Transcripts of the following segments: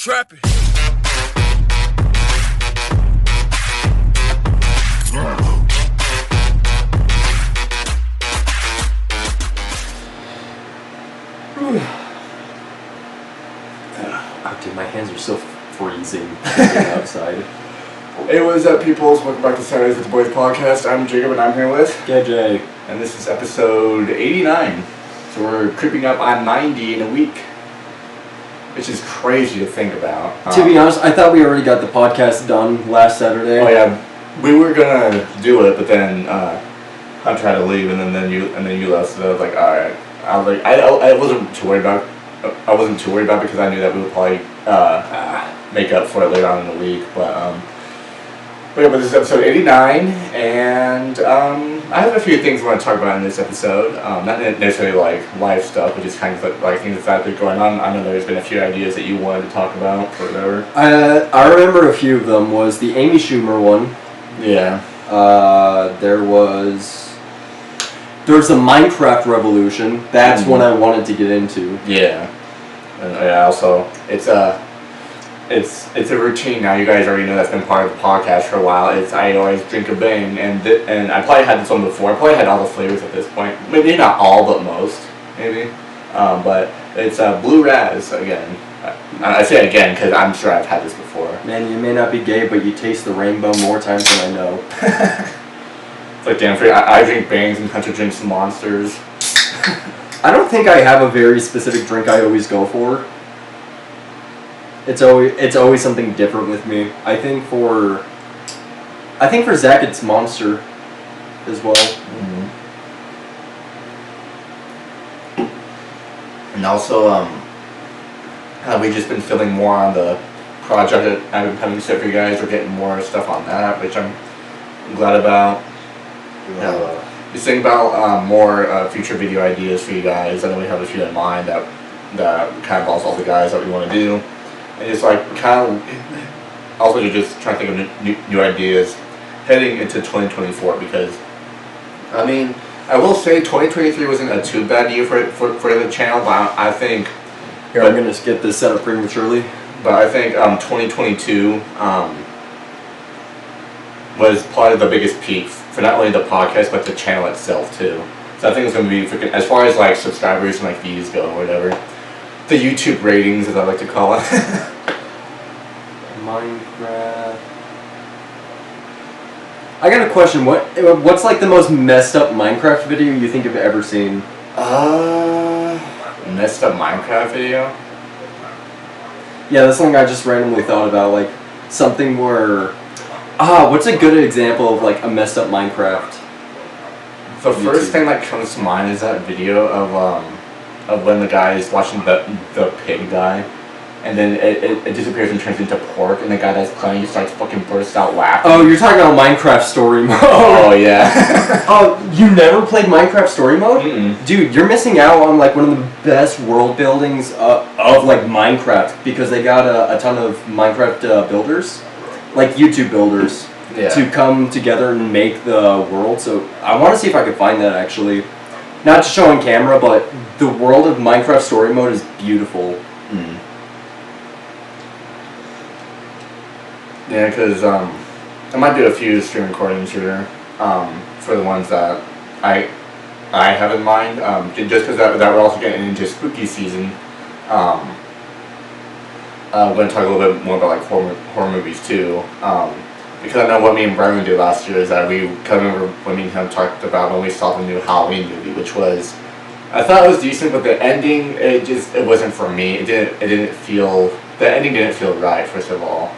Trapping. Oh, dude, my hands are so freezing outside. Hey, what is up, peoples? Welcome back to Saturdays with the Boys podcast. I'm Jacob, and I'm here with KJ. And this is episode 89. So we're creeping up on 90 in a week, which is crazy to think about. To be honest, I thought we already got the podcast done last Saturday. Oh yeah, we were gonna do it, but then Hunter had to leave, and then you left. So I was like, all right. I wasn't too worried about. I wasn't too worried about it because I knew that we would probably make up for it later on in the week, but this is episode 89, and I have a few things I want to talk about in this episode. Not necessarily like life stuff, but just kind of like things that have been going on. I know there's been a few ideas that you wanted to talk about or whatever. I remember a few of them. Was the Amy Schumer one. Yeah. There was the Minecraft revolution. That's one I wanted to get into. Yeah. And also it's a routine now. You guys already know that's been part of the podcast for a while. I always drink a bang, and I probably had this one before. I probably had all the flavors at this point. Maybe not all, but most, maybe. But it's Blue Raz again. I say it again because I'm sure I've had this before. Man, you may not be gay, but you taste the rainbow more times than I know. It's like, damn, I drink bangs and Hunter drinks Monsters. I don't think I have a very specific drink I always go for. It's always something different with me. I think for Zach it's Monster as well. Mm-hmm. And also we've just been filling more on the project that I've been having set for you guys. We're getting more stuff on that, which I'm glad about. Just think about more future video ideas for you guys. I know we have a few in mind that kind of involves all the guys that we want to do. And just like kind of also just trying to think of new ideas heading into 2024, because I mean, I will say 2023 wasn't a too bad year for the channel, but I think here I'm gonna get this set up prematurely. But I think 2022 was probably the biggest peak for not only the podcast but the channel itself too. So I think it's gonna be freaking, as far as like subscribers and like views go or whatever. The YouTube ratings, as I like to call it. Minecraft. I got a question. What's like the most messed up Minecraft video you think you've ever seen? Messed up Minecraft video? Yeah, that's something I just randomly thought about. Like something where, what's a good example of like a messed up Minecraft? The first thing that comes to mind is that video of when the guy is watching the pig die, and then it disappears and turns into pork, and the guy that's playing starts fucking burst out laughing. Oh, you're talking about Minecraft Story Mode. Oh yeah. Oh, you never played Minecraft Story Mode? Mm-mm. Dude, you're missing out on like one of the best world buildings of like Minecraft, because they got a ton of Minecraft builders, like YouTube builders, to come together and make the world. So I want to see if I could find that actually. Not to show on camera, but the world of Minecraft Story Mode is beautiful. Mm. Yeah, because I might do a few screen recordings here for the ones that I have in mind. Just because that we're also getting into spooky season. I'm going to talk a little bit more about like horror movies too. Because I know what me and Brian did last year is that we kind of remember when me and him talked about when we saw the new Halloween movie, which was, I thought it was decent, but the ending, it wasn't for me. The ending didn't feel right, first of all.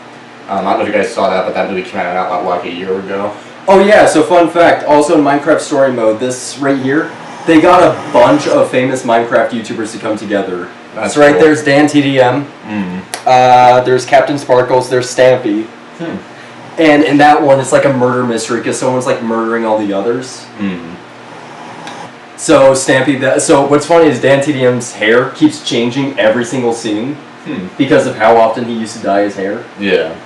I don't know if you guys saw that, but that movie came out like a year ago. Oh yeah, so fun fact, also in Minecraft Story Mode, this right here, they got a bunch of famous Minecraft YouTubers to come together. That's so right cool. there's Dan TDM, there's Captain Sparkles, there's Stampy. And in that one, it's like a murder mystery because someone's like murdering all the others. So Stampy, so what's funny is Dan TDM's hair keeps changing every single scene because of how often he used to dye his hair. Yeah.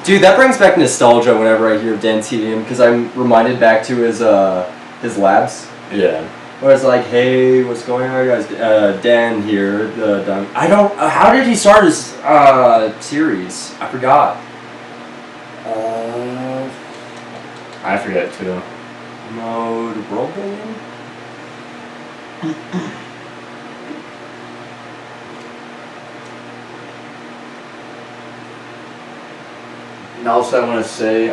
Dude, that brings back nostalgia whenever I hear Dan TDM, because I'm reminded back to his labs. Yeah. Where it's like, hey, what's going on, guys? Dan here. I don't. How did he start his series? I forgot. I forget too. Mode world building. And also, I want to say,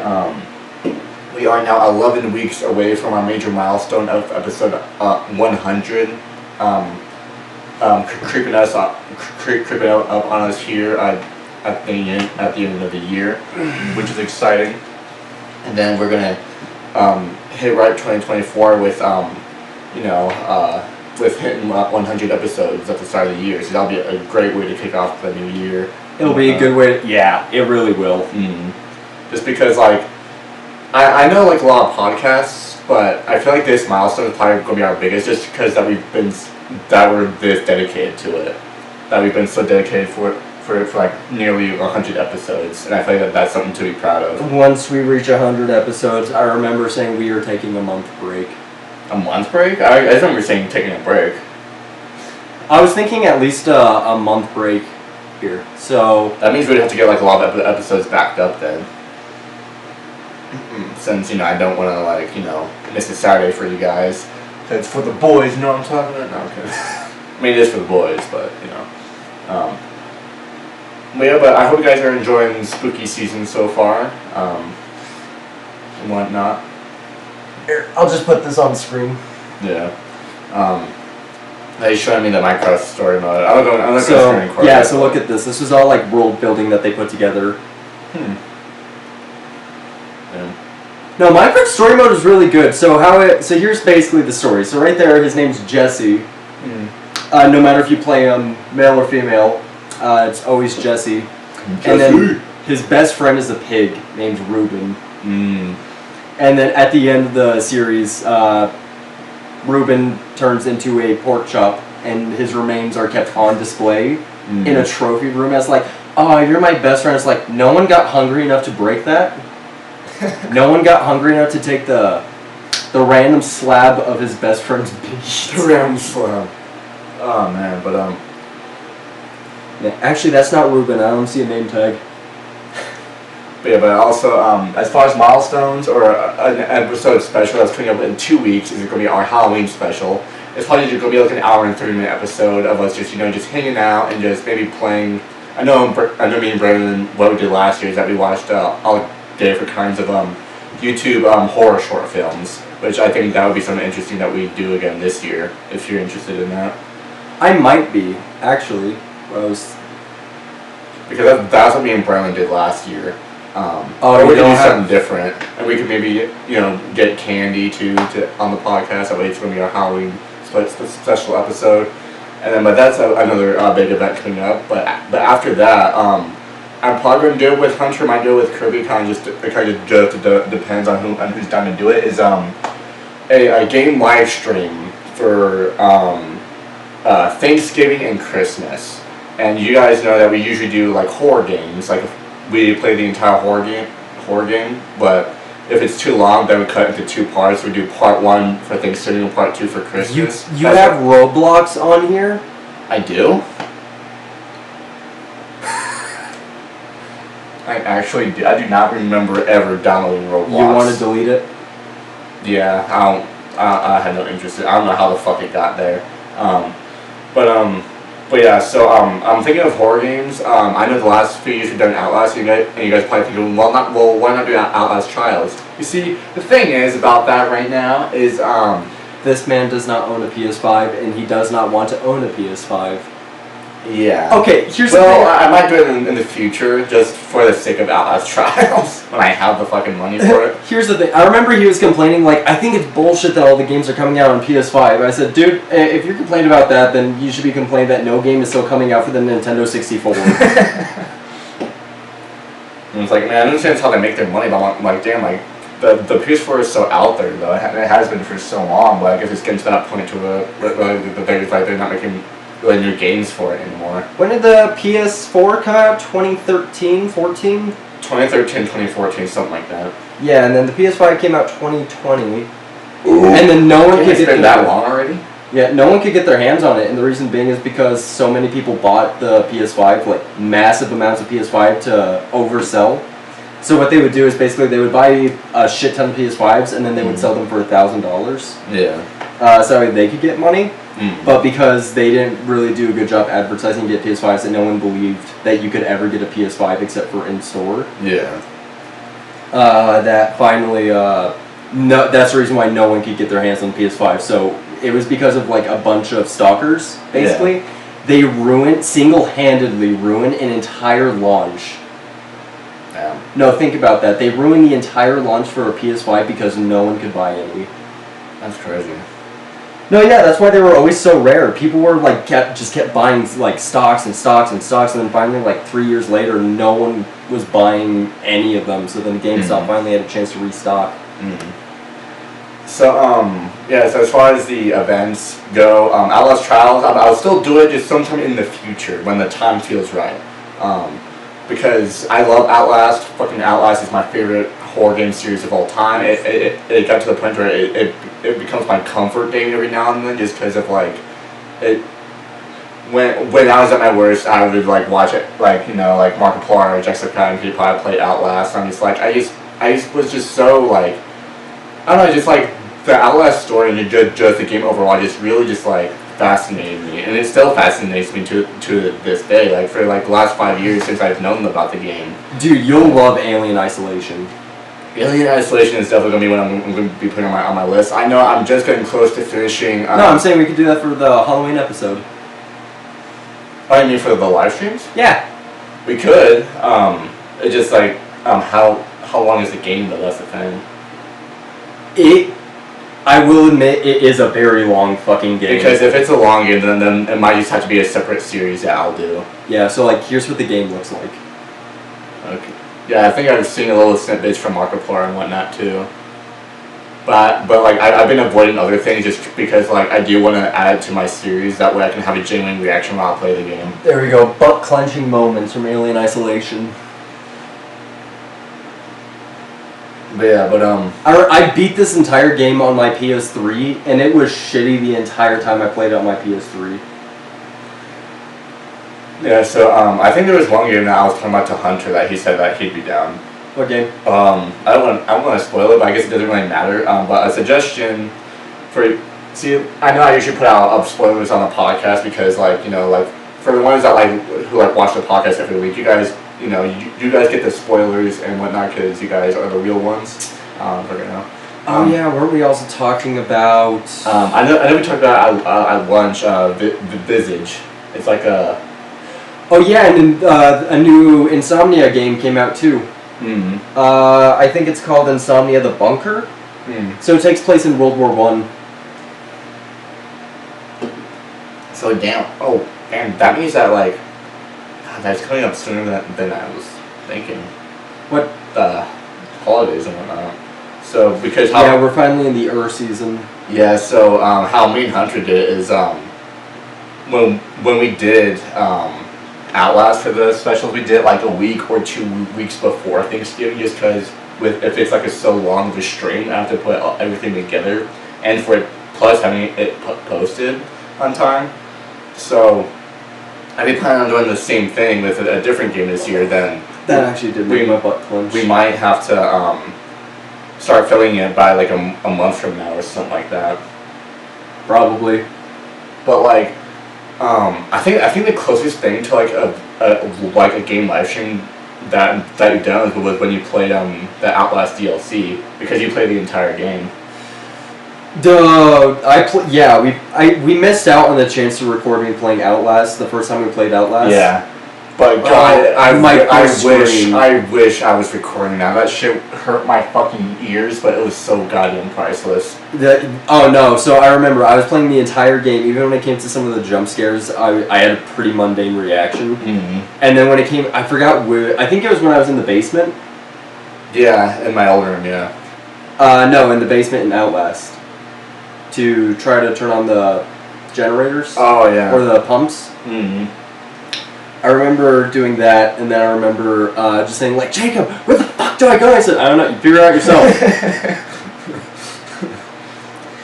we are now 11 weeks away from our major milestone of episode 100. Creeping up on us here at the end of the year, which is exciting. And then we're gonna hit right 2024 with with hitting 100 episodes at the start of the year. So that'll be a great way to kick off the new year. It'll be a good way. Yeah, it really will. Just because, like, I know like a lot of podcasts, but I feel like this milestone is probably gonna be our biggest, just because that we're this dedicated to it, that we've been so dedicated for like nearly 100 episodes, and I feel like that's something to be proud of. Once we reach 100 episodes, I remember saying we are taking a month break. A month break? I remember saying taking a break. I was thinking at least a month break here. So that means we'd have to get like a lot of episodes backed up then. Since I don't want to miss a Saturday for you guys. It's for the boys, you know what I'm talking about? No, okay. I mean, it is for the boys, but but I hope you guys are enjoying spooky season so far, and whatnot. Here, I'll just put this on the screen. Yeah. They showing me the Minecraft story mode. I'm not going to screen record. Yeah, so look at this. This was all like world building that they put together. Yeah. No, Minecraft story mode is really good. So here's basically the story. So right there, his name's Jesse. No matter if you play him male or female, it's always Jesse. And then his best friend is a pig named Reuben. And then at the end of the series, Reuben turns into a pork chop, and his remains are kept on display in a trophy room. As like, oh, you're my best friend. It's like, no one got hungry enough to break that. No one got hungry enough to take the random slab of his best friend's beast. The random slab. Oh man, but actually, that's not Reuben. I don't see a name tag. But also, as far as milestones or an episode special that's coming up in 2 weeks, is going to be our Halloween special. It's probably just going to be like an hour and 30-minute episode of us just just hanging out and just maybe playing. I know me and Brandon, what we did last year is that we watched all different kinds of YouTube horror short films, which I think that would be something interesting that we do again this year, if you're interested in that. I might be, actually. Because that's what me and Brandon did last year. Or we could do something different, and we could maybe get candy to on the podcast. That way, it's going to be our Halloween special episode, and then but that's another big event coming up. But after that, I'm probably going to do it with Hunter. Might do it with Kirby. Kind of just depends on who's down to do it. Is a game live stream for Thanksgiving and Christmas, and you guys know that we usually do like horror games, like. We play the entire horror game, but if it's too long, then we cut into 2 parts. We do part 1 for Thanksgiving and part 2 for Christmas. You have Roblox on here? I do? I actually do. I do not remember ever downloading Roblox. You want to delete it? Yeah, I had no interest in it. I don't know how the fuck it got there. But yeah, so I'm thinking of horror games. I know the last few years we've done Outlast, and you guys probably thinking, why not do Outlast Trials? You see, the thing is about that right now is this man does not own a PS5, and he does not want to own a PS5. Yeah. Okay, here's the thing. Well, I might do it in the future, just for the sake of Outlast Trials, when I have the fucking money for it. Here's the thing. I remember he was complaining, like, I think it's bullshit that all the games are coming out on PS5. I said, dude, if you're complaining about that, then you should be complaining that no game is still coming out for the Nintendo 64. And it's like, man, I understand how they make their money, but I'm like, damn, like, the PS4 is so out there, though. It has been for so long, but I guess it's getting to that point to they're not making really new games for it anymore. When did the PS4 come out? 2013, 14? 2013, 2014, something like that. Yeah, and then the PS5 came out 2020. Ooh. And then no one could get it. It's been that long already? Yeah, no one could get their hands on it, and the reason being is because so many people bought the PS5, like massive amounts of PS5 to oversell. So what they would do is basically they would buy a shit ton of PS5s, and then they would sell them for $1,000. Yeah. So they could get money. But because they didn't really do a good job advertising to get PS5s, and no one believed that you could ever get a PS5 except for in store. Yeah. That finally, no, that's the reason why no one could get their hands on PS5. So it was because of like a bunch of stalkers, basically. Yeah. They single-handedly ruined an entire launch. Damn. No, think about that. They ruined the entire launch for a PS5 because no one could buy any. That's crazy. No, yeah, that's why they were always so rare. People were like kept buying like stocks, and then finally, like 3 years later, no one was buying any of them. So then GameStop finally had a chance to restock. So yeah. So as far as the events go, Outlast Trials, I'll still do it just sometime in the future when the time feels right. Because I love Outlast. Fucking Outlast is my favorite horror game series of all time. It got to the point where it becomes my comfort game every now and then, just because of like it. When I was at my worst, I would like watch it, like, you know, like Markiplier or Jacksepticeye and PewDiePie play Outlast. I'm just like I just was just so like, I don't know, just like the Outlast story and just the game overall just really just like fascinated me, and it still fascinates me to this day. Like for like the last 5 years since I've known about the game. Dude, you'll love Alien Isolation. Alien Isolation is definitely gonna be what I'm gonna be putting on my list. I know I'm just getting close to finishing. No, I'm saying we could do that for the Halloween episode. Oh, you mean for the live streams? Yeah. We could. It's just like how long is the game though? That's the thing. I will admit, it is a very long fucking game. Because if it's a long game, then it might just have to be a separate series that I'll do. Yeah, so like, here's what the game looks like. Okay. Yeah, I think I've seen a little snippets from Markiplier and whatnot too. But like, I've been avoiding other things just because like I do want to add it to my series. That way I can have a genuine reaction while I play the game. There we go, butt-clenching moments from Alien Isolation. But yeah, I beat this entire game on my PS3, and it was shitty the entire time I played it on my PS3. Yeah, so I think there was one game that I was talking about to Hunter that he said that he'd be down. What game? I don't want to spoil it, but I guess it doesn't really matter. But a suggestion I know I usually put out spoilers on the podcast because, like, you know, like for the ones that who watch the podcast every week, you guys. You know, you guys get the spoilers and whatnot because you guys are the real ones. Oh yeah, weren't we also talking about? I know we talked about at lunch. Visage. It's like a. Oh yeah, and a new Insomnia game came out too. I think it's called Insomnia: The Bunker. So it takes place in World War I. So damn. Oh, and that means that like. That's coming up sooner than I was thinking. What? The holidays and whatnot. So because yeah, we're finally in the season. Yeah. So how me and Hunter did it is when we did Outlast for the specials, we did like a week or 2 weeks before Thanksgiving, just because if it's like so long of a stream, I have to put everything together, and for it plus having it posted on time. So. I'd be planning on doing the same thing with a different game this year. Then that actually did make my butt clench. We might have to start filling it by like a month from now or something like that. Probably. But like, I think the closest thing to like a game live stream that you've done was when you played the Outlast DLC, because you played the entire game. We missed out on the chance to record me playing Outlast the first time we played Outlast. Yeah, but God, I wish I was recording that. That shit hurt my fucking ears, but it was so goddamn priceless. Oh no! So I remember I was playing the entire game. Even when it came to some of the jump scares, I had a pretty mundane reaction. And then when it came, I forgot where. I think it was when I was in the basement. Yeah, in my old room. Yeah. No, in the basement in Outlast. To try to turn on the generators. Oh yeah. Or the pumps. I remember doing that, and then I remember just saying like, Jacob, where the fuck do I go? I said, I don't know. You figure it out yourself.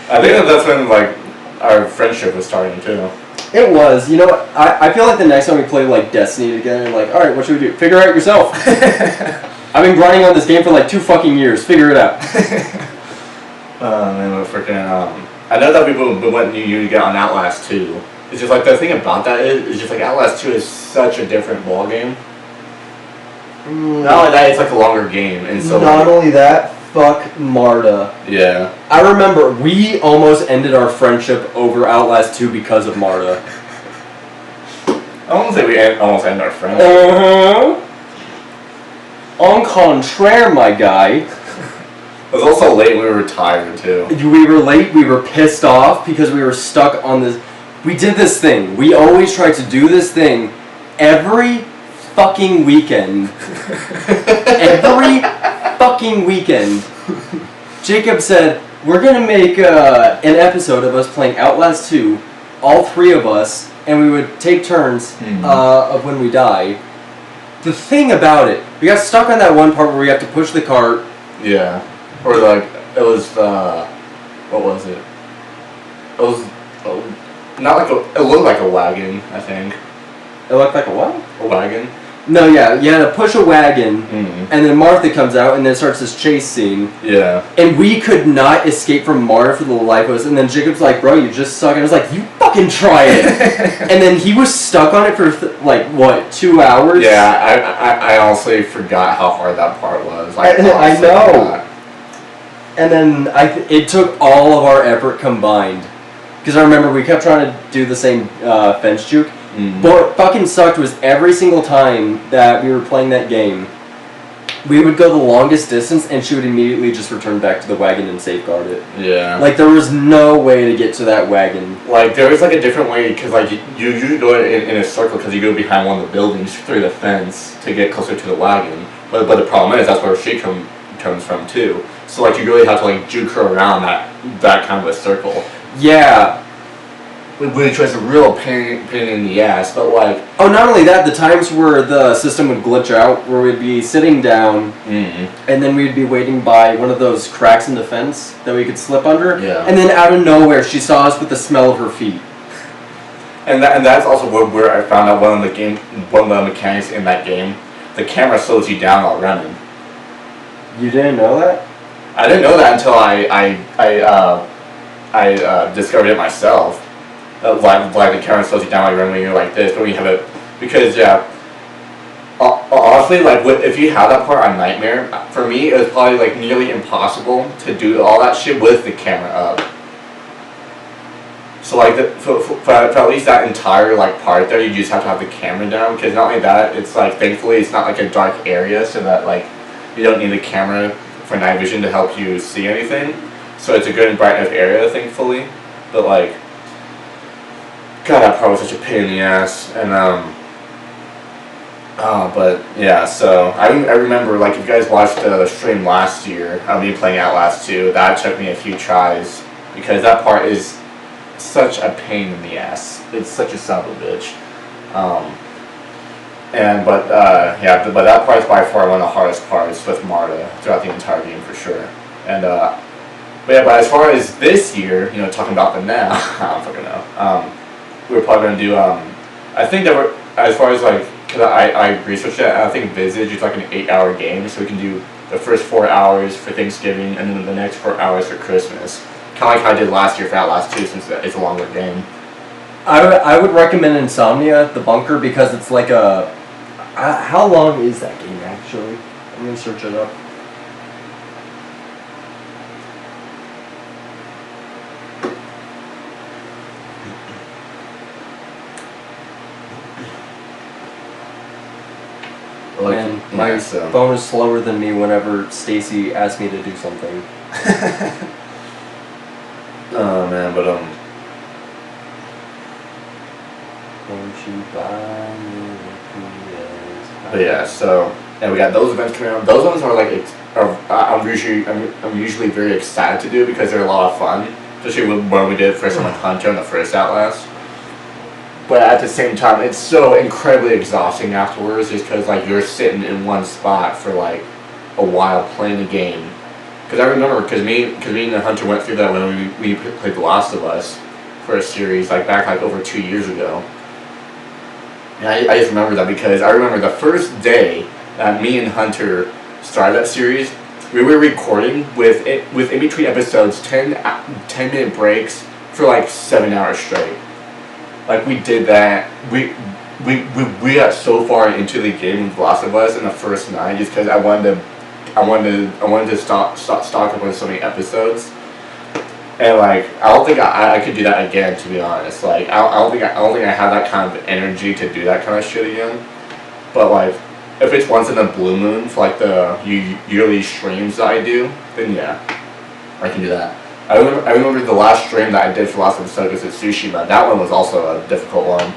I think that's when like our friendship was starting too. It was. You know what? I feel like the next time we play like Destiny together, like, all right, what should we do? Figure it out yourself. I've been grinding on this game for like 2 fucking years. Figure it out. Man, we're freaking. I know that we went you to get on Outlast 2. It's just like the thing about that is just like Outlast 2 is such a different ball game. Not only that, it's like a longer game, and so not only that, fuck Marta. Yeah. I remember we almost ended our friendship over Outlast 2 because of Marta. I won't say we almost ended our friendship. En contraire, my guy. It was also late when we were tired too. We were late, we were pissed off because we were stuck on this. We did this thing. We always tried to do this thing every fucking weekend. Every fucking weekend. Jacob said, we're gonna make an episode of us playing Outlast 2, all 3 of us, and we would take turns of when we die. The thing about it, we got stuck on that one part where we have to push the cart. Yeah. Or like, it was, what was it? It was, not like it looked like a wagon, I think. It looked like a what? A wagon? No, yeah, you had to push a wagon, and then Martha comes out, and then starts this chase scene. Yeah. And we could not escape from Martha for the life of us, and then Jacob's like, bro, you just suck, and I was like, you fucking try it! And then he was stuck on it for, 2 hours? Yeah, I honestly forgot how hard that part was. I know. And then it took all of our effort combined. Because I remember we kept trying to do the same fence juke. But what fucking sucked was every single time that we were playing that game, we would go the longest distance and she would immediately just return back to the wagon and safeguard it. Yeah. Like, there was no way to get to that wagon. Like, there was like a different way, because like, you usually go in a circle because you go behind one of the buildings through the fence to get closer to the wagon. But the problem is, that's where she comes from too. So like, you really have to like juke her around that kind of a circle. Yeah. Which was a real pain in the ass, but like... Oh, not only that, the times where the system would glitch out, where we'd be sitting down, and then we'd be waiting by one of those cracks in the fence that we could slip under, and then out of nowhere, she saw us with the smell of her feet. And that's also where I found out one of the mechanics in that game. The camera slows you down while running. You didn't know that? I didn't know that until I discovered it myself. Why the camera slows you down while you're running when you're like this, but when you have it, because honestly, like if you have that part on Nightmare, for me it was probably like nearly impossible to do all that shit with the camera up. So like for at least that entire like part there, you just have to have the camera down, because not only that, it's like thankfully it's not like a dark area, so that like you don't need the camera for night vision to help you see anything. So it's a good and bright enough area, thankfully, but like. God, that part was such a pain in the ass, and but yeah. So I remember, like, if you guys watched the stream last year, me playing Outlast 2, that took me a few tries because that part is such a pain in the ass. It's such a son of a bitch. But that part is by far one of the hardest parts with Marta throughout the entire game for sure. And but as far as this year, talking about the now, I don't fucking know. We're probably going to do, I think that we're, as far as like, because I researched it, I think Visage is like an 8-hour game, so we can do the first 4 hours for Thanksgiving, and then the next 4 hours for Christmas. Kind of like how I did last year for Outlast 2, since it's a longer game. I would recommend Insomnia, The Bunker, because it's like a, how long is that game actually? I'm going to search it up. And my phone is slower than me whenever Stacy asks me to do something. Oh man, but Won't you buy me a PS? But yeah, so we got those events coming up. Those ones are like I'm usually very excited to do because they're a lot of fun, especially when we did First One Hunter and the first Outlast. But at the same time, it's so incredibly exhausting afterwards, just because like you're sitting in one spot for like a while playing the game. Because I remember, because me and the Hunter went through that when we played The Last of Us, for a series like back like over 2 years ago. And I just remember that because I remember the first day that me and Hunter started that series, we were recording with in between episodes 10-minute breaks for like 7 hours straight. Like we did that. We got so far into the game with Last of Us in the first night just because I wanted to stock up on so many episodes. And like I don't think I could do that again, to be honest. Like I don't think I have that kind of energy to do that kind of shit again. But like if it's once in a blue moon for like the yearly streams that I do, then yeah, I can do that. I remember the last stream that I did for Last of Us was at Tsushima. That one was also a difficult one,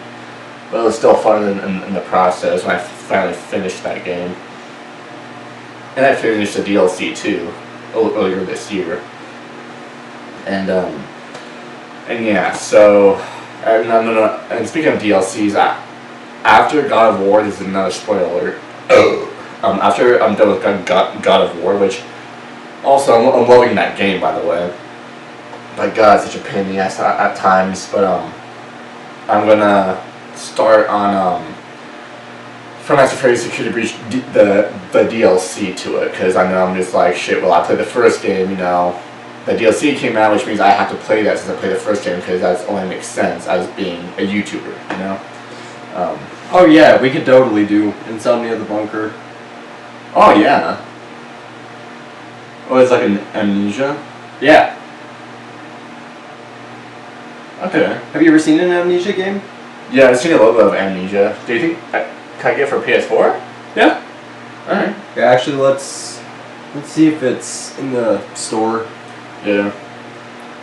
but it was still fun in the process when I finally finished that game. And I finished the DLC too earlier this year. And yeah, so and speaking of DLCs, after God of War, this is another spoiler alert. After I'm done with God of War, which also I'm loving that game, by the way. My God, it's such a pain in the ass at times, but I'm gonna start on from Master Freddy's Security Breach the DLC to it, because I know I'm just like shit. Well, I played the first game, you know. The DLC came out, which means I have to play that since I played the first game, because that only makes sense as being a YouTuber, you know. Oh yeah, we could totally do Insomnia the Bunker. Oh yeah. Oh, it's like an Amnesia? Yeah. Okay. Have you ever seen an Amnesia game? Yeah, I've seen a little bit of Amnesia. Do you think can I get it for PS4? Yeah. Alright. Yeah, actually let's see if it's in the store. Yeah.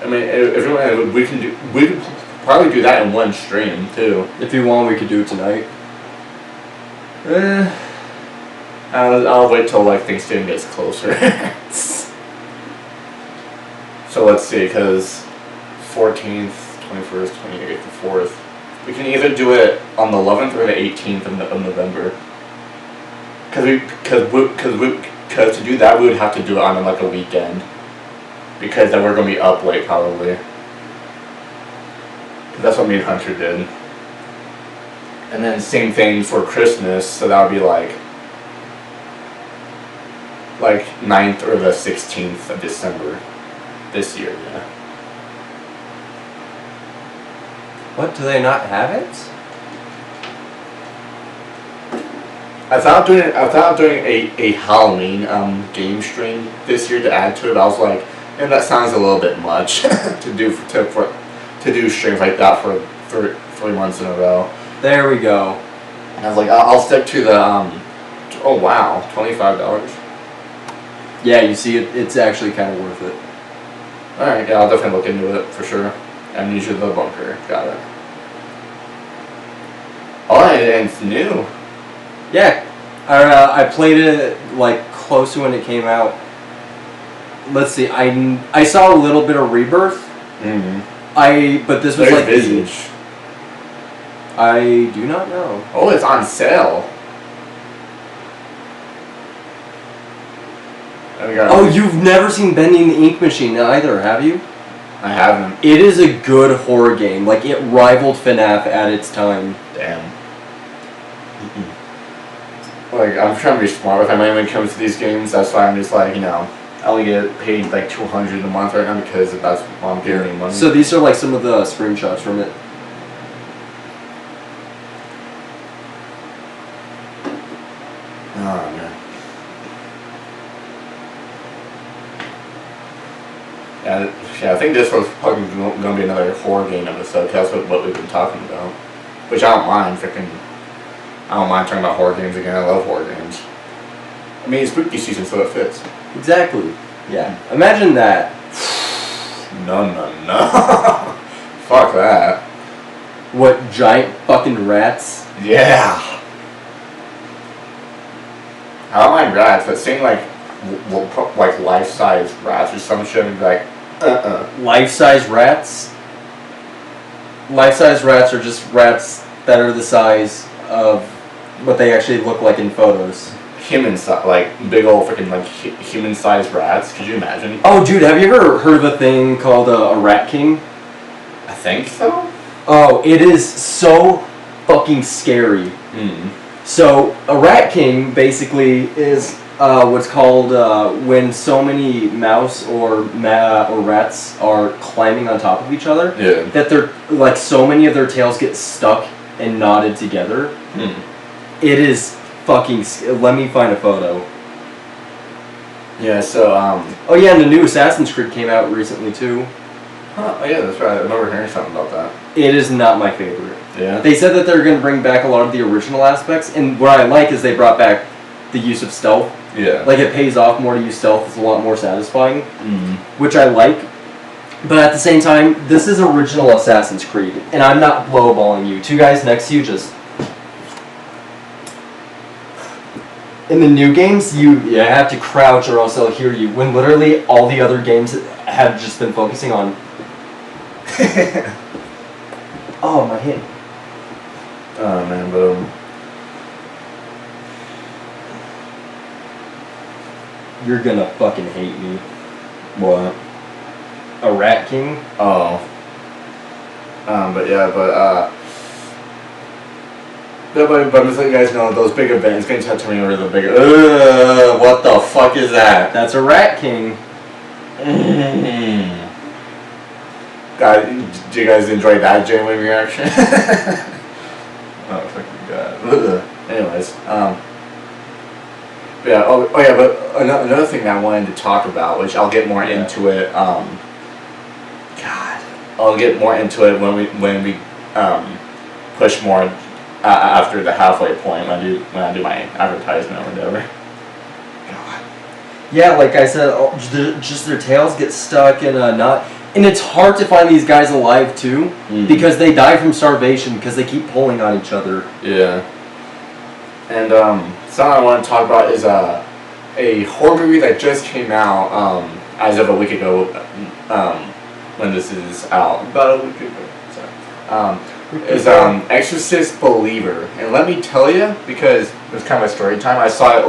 I mean, if you want, we could probably do that in one stream too. If you want, we could do it tonight. I'll wait till like Thanksgiving gets closer. So let's see, because 14th, 21st, 28th, the 4th. We can either do it on the 11th or the 18th of November. Because to do that, we would have to do it on like a weekend. Because then we're going to be up late probably. That's what me and Hunter did. And then same thing for Christmas, so that would be like 9th or the 16th of December this year, yeah. What, do they not have it? I thought of doing a Halloween game stream this year to add to it. I was like, and that sounds a little bit much to do streams like that for 3 months in a row. There we go. And I was like, I'll stick to the oh wow, $25. Yeah, you see, it's actually kind of worth it. All right, yeah, I'll definitely look into it for sure. Amnesia the Bunker, got it. Oh, and it's new. Yeah, I played it like close to when it came out. Let's see, I saw a little bit of Rebirth. Mm-hmm. But this was There's like Visage. I do not know. Oh, it's on sale. Oh, you've never seen Bending the Ink Machine either, have you? I haven't. It is a good horror game. Like, it rivaled FNAF at its time. Damn. Like, I'm trying to be smart with my money when it comes to these games. That's why I'm just like, you know, I only get paid like $200 a month right now because that's what I'm getting money. So these are like some of the screenshots from it. Oh, man. Yeah, I think this was probably going to be another horror game episode, because that's what we've been talking about. Which I don't mind, I don't mind talking about horror games again, I love horror games. I mean, it's spooky season, so it fits. Exactly. Yeah. Imagine that. No. Fuck that. What, giant fucking rats? Yeah. I don't mind rats, but saying like life-size rats or some shit, and be like, Life-size rats? Life-size rats are just rats that are the size of what they actually look like in photos. Human size, like big old freaking like human-sized rats. Could you imagine? Oh, dude, have you ever heard of a thing called a rat king? I think so. Oh, it is so fucking scary. So a rat king basically is what's called when so many mouse or rats are climbing on top of each other. Yeah. That they're like so many of their tails get stuck and knotted together. It is fucking. Let me find a photo. Yeah. So Oh yeah, and the new Assassin's Creed came out recently too. Huh, oh yeah, that's right. I remember hearing something about that. It is not my favorite. Yeah. They said that they're going to bring back a lot of the original aspects, and what I like is they brought back the use of stealth. Yeah. Like, it pays off more to use stealth. It's a lot more satisfying, which I like. But at the same time, this is original Assassin's Creed, and I'm not blowballing you. Two guys next to you just... In the new games, you have to crouch or else they'll hear you, when literally all the other games have just been focusing on... Oh, my hip. Oh man, boom. You're gonna fucking hate me. What? A rat king? Oh. But I'm just letting you guys know, those big events, getting touched me over the bigger... what the fuck is that? That's a rat king. God, do you guys enjoy that genuine reaction? Oh, fucking God. Anyways, yeah, but another thing that I wanted to talk about, which I'll get more into it, I'll get more into it when we push more after the halfway point, when I do my advertisement or whatever. God. Yeah, like I said, just their tails get stuck in a knot. And it's hard to find these guys alive, too, because they die from starvation, because they keep pulling on each other. Yeah. And something I want to talk about is a horror movie that just came out as of a week ago, when this is out. About a week ago. Sorry. Is Exorcist Believer. And let me tell you, because it was kind of a story time, I saw it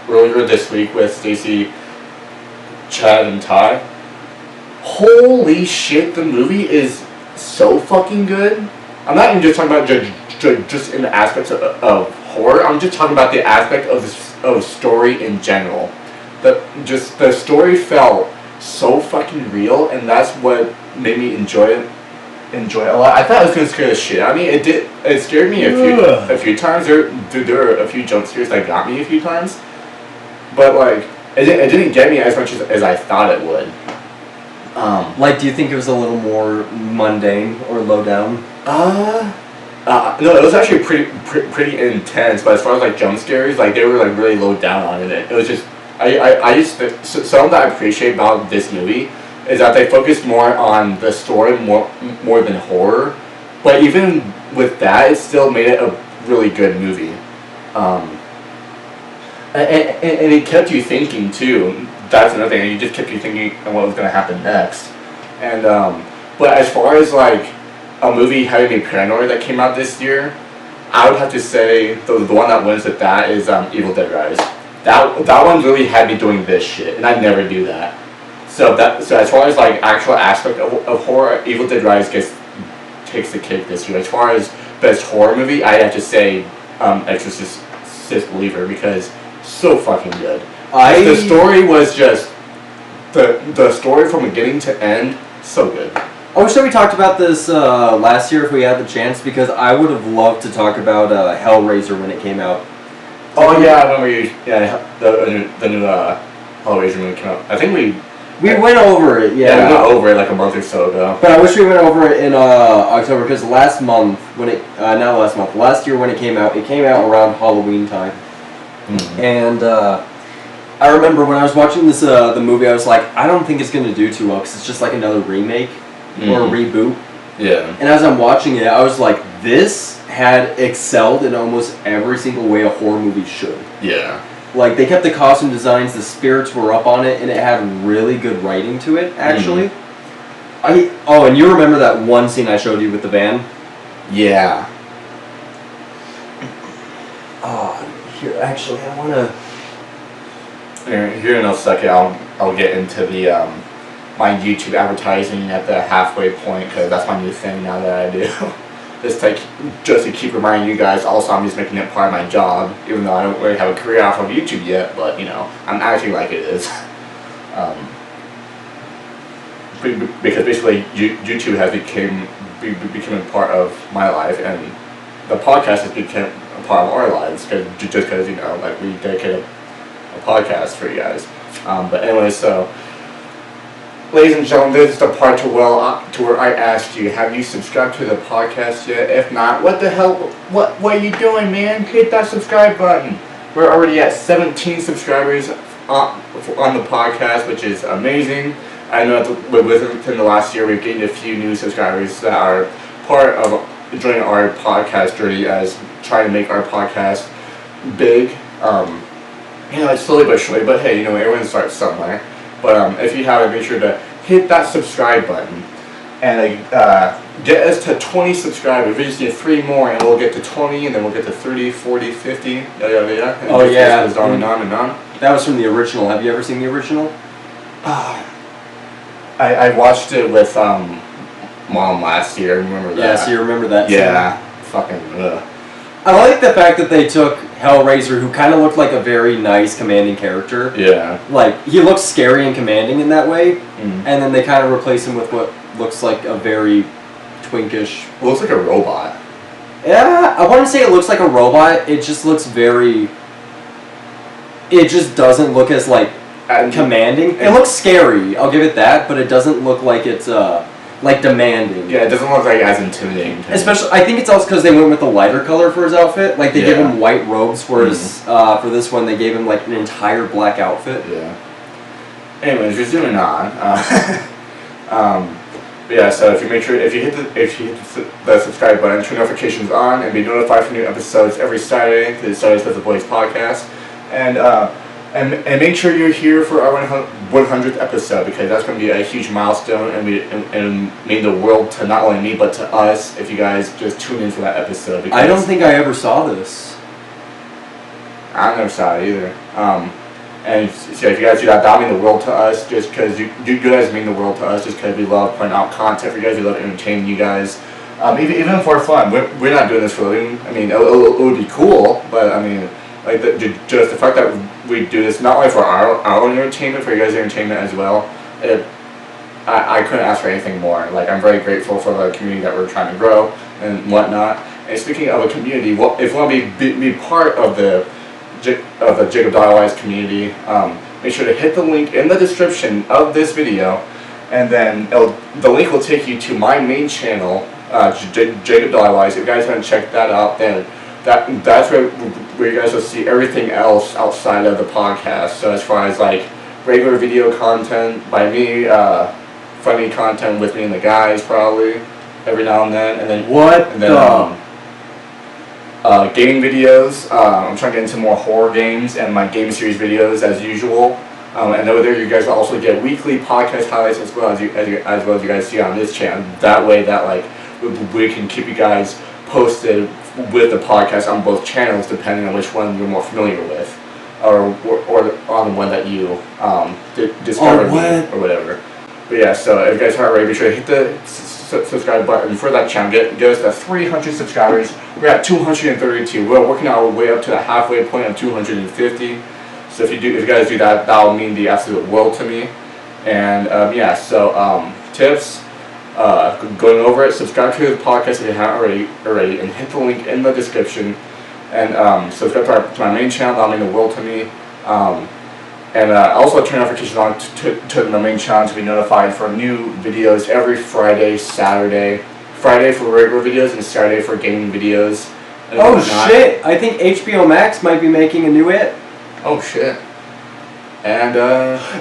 earlier this week with Stacy, Chad, and Ty. Holy shit, the movie is so fucking good. I'm not even just talking about just in the aspects of horror. I'm just talking about the aspect of story in general. The story felt so fucking real, and that's what made me enjoy it a lot. I thought it was gonna scare the shit out of me. It did. It scared me a few times. There were a few jump scares that got me a few times, but like it didn't get me as much as I thought it would. Like, do you think it was a little more mundane or low down? No, it was actually pretty intense. But as far as like jump scares, like they were like really low down on it. It was just something that I appreciate about this movie is that they focused more on the story more than horror. But even with that, it still made it a really good movie. And it kept you thinking too. That's another thing. It just kept you thinking on what was going to happen next. And but as far as like a movie having me paranoid that came out this year, I would have to say the one that wins with that is Evil Dead Rise. That one really had me doing this shit, and I never do that. So as far as like actual aspect of horror, Evil Dead Rise takes the cake this year. As far as best horror movie, I have to say Exorcist Believer, because so fucking good. The story was just the story from beginning to end, so good. I wish that we talked about this last year if we had the chance, because I would have loved to talk about Hellraiser when it came out. Oh yeah, I remember the new Hellraiser movie came out. I think we went over it. Yeah, we went over it like a month or so ago. But I wish we went over it in October, because last year when it came out around Halloween time. And I remember when I was watching this the movie, I was like, I don't think it's going to do too well, because it's just like another remake or a reboot. Yeah. And as I'm watching it, I was like, this had excelled in almost every single way a horror movie should. Yeah. Like, they kept the costume designs, the spirits were up on it, and it had really good writing to it, actually. And you remember that one scene I showed you with the van? Yeah. Oh, here, actually, I want to... Here in a second, I'll get into the my YouTube advertising at the halfway point, because that's my new thing now that I do. just to keep reminding you guys. Also, I'm just making it part of my job, even though I don't really have a career off of YouTube yet. But you know, I'm acting like it is. Because basically, YouTube has become a part of my life, and the podcast has become a part of our lives. Just because you know, like we dedicate a podcast for you guys. But anyway, so. Ladies and gentlemen, this is the part to where I asked you, have you subscribed to the podcast yet? If not, what the hell, what are you doing, man? Hit that subscribe button. We're already at 17 subscribers on the podcast, which is amazing. I know within the last year, we've gained a few new subscribers that are part of joining our podcast journey as trying to make our podcast big. You know, it's slowly but surely, but hey, you know, everyone starts somewhere. But if you haven't, make sure to hit that subscribe button and get us to 20 subscribers. We just need 3 more and we'll get to 20 and then we'll get to 30, 40, 50, yada yada yada. And oh yeah. Goes on and on and on. That was from the original. Have you ever seen the original? I watched it with Mom last year. Remember that? Yeah, so you remember that Yeah. scene. Fucking I like the fact that they took Hellraiser, who kind of looked like a very nice, commanding character. Yeah. Like, he looks scary and commanding in that way, and then they kind of replace him with what looks like a very twinkish... It looks like a robot. Yeah, I wouldn't say it looks like a robot, it just looks very... It just doesn't look as, like, commanding. It looks scary, I'll give it that, but it doesn't look like it's, like, demanding. Yeah, it doesn't look like as intimidating. Especially, I think it's also because they went with the lighter color for his outfit. Like, they gave him white robes, whereas for this one, they gave him, like, an entire black outfit. Yeah. Anyways, resuming on. But yeah, so if you hit the subscribe button, turn notifications on, and be notified for new episodes every Saturday, because it starts with the Boys podcast. And make sure you're here for our 100th episode, because that's going to be a huge milestone and mean the world to not only me but to us if you guys just tune in for that episode. I don't think I ever saw this. I never saw it either. And so if you guys do that, that'll mean the world to us, just because you guys mean the world to us, just because we love putting out content for you guys, we love entertaining you guys. Even for fun. We're not doing this for a living. I mean, it would be cool, but I mean, like just the fact that we do this not only for our own entertainment, for you guys' entertainment as well. I couldn't ask for anything more. Like, I'm very grateful for the community that we're trying to grow and whatnot. And speaking of a community, if you want to be part of the Jacob Dollywise community, make sure to hit the link in the description of this video, and then the link will take you to my main channel, Jacob Dollywise. If you guys haven't checked that out, then that's where you guys will see everything else outside of the podcast. So as far as like regular video content by me, funny content with me and the guys probably every now and then, gaming videos. I'm trying to get into more horror games and my game series videos as usual. And over there, you guys will also get weekly podcast highlights as well as you guys see on this channel. That way, we can keep you guys posted with the podcast on both channels, depending on which one you're more familiar with, or on the one that you discovered or whatever. But yeah, so if you guys aren't ready, be sure to hit the subscribe button for that channel. Get us to 300 subscribers. We're at 232. We're working our way up to the halfway point of 250. So if you guys do that, that will mean the absolute world to me. And tips. Going over it, subscribe to the podcast if you haven't already, and hit the link in the description. And subscribe to my main channel, that'll mean the world to me. And also turn notifications on to the main channel to be notified for new videos every Friday, Saturday. Friday for regular videos and Saturday for gaming videos. Oh shit! I think HBO Max might be making a new It. Oh shit. And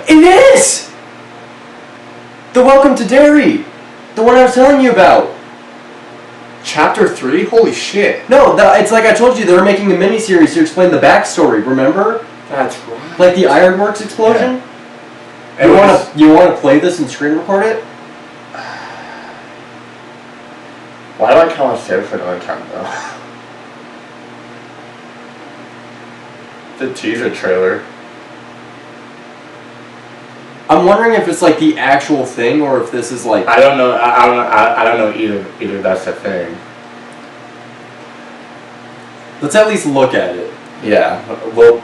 It is! The Welcome to Derry! The one I was telling you about. Chapter 3? Holy shit. No, it's like I told you, they were making a miniseries to explain the backstory, remember? That's right. Like the Ironworks explosion? Yeah. You want to play this and screen record it? Why do I count save for another time though? The teaser trailer. I'm wondering if it's like the actual thing or if this is like. I don't know. I don't know either. Either that's the thing. Let's at least look at it. Yeah, we'll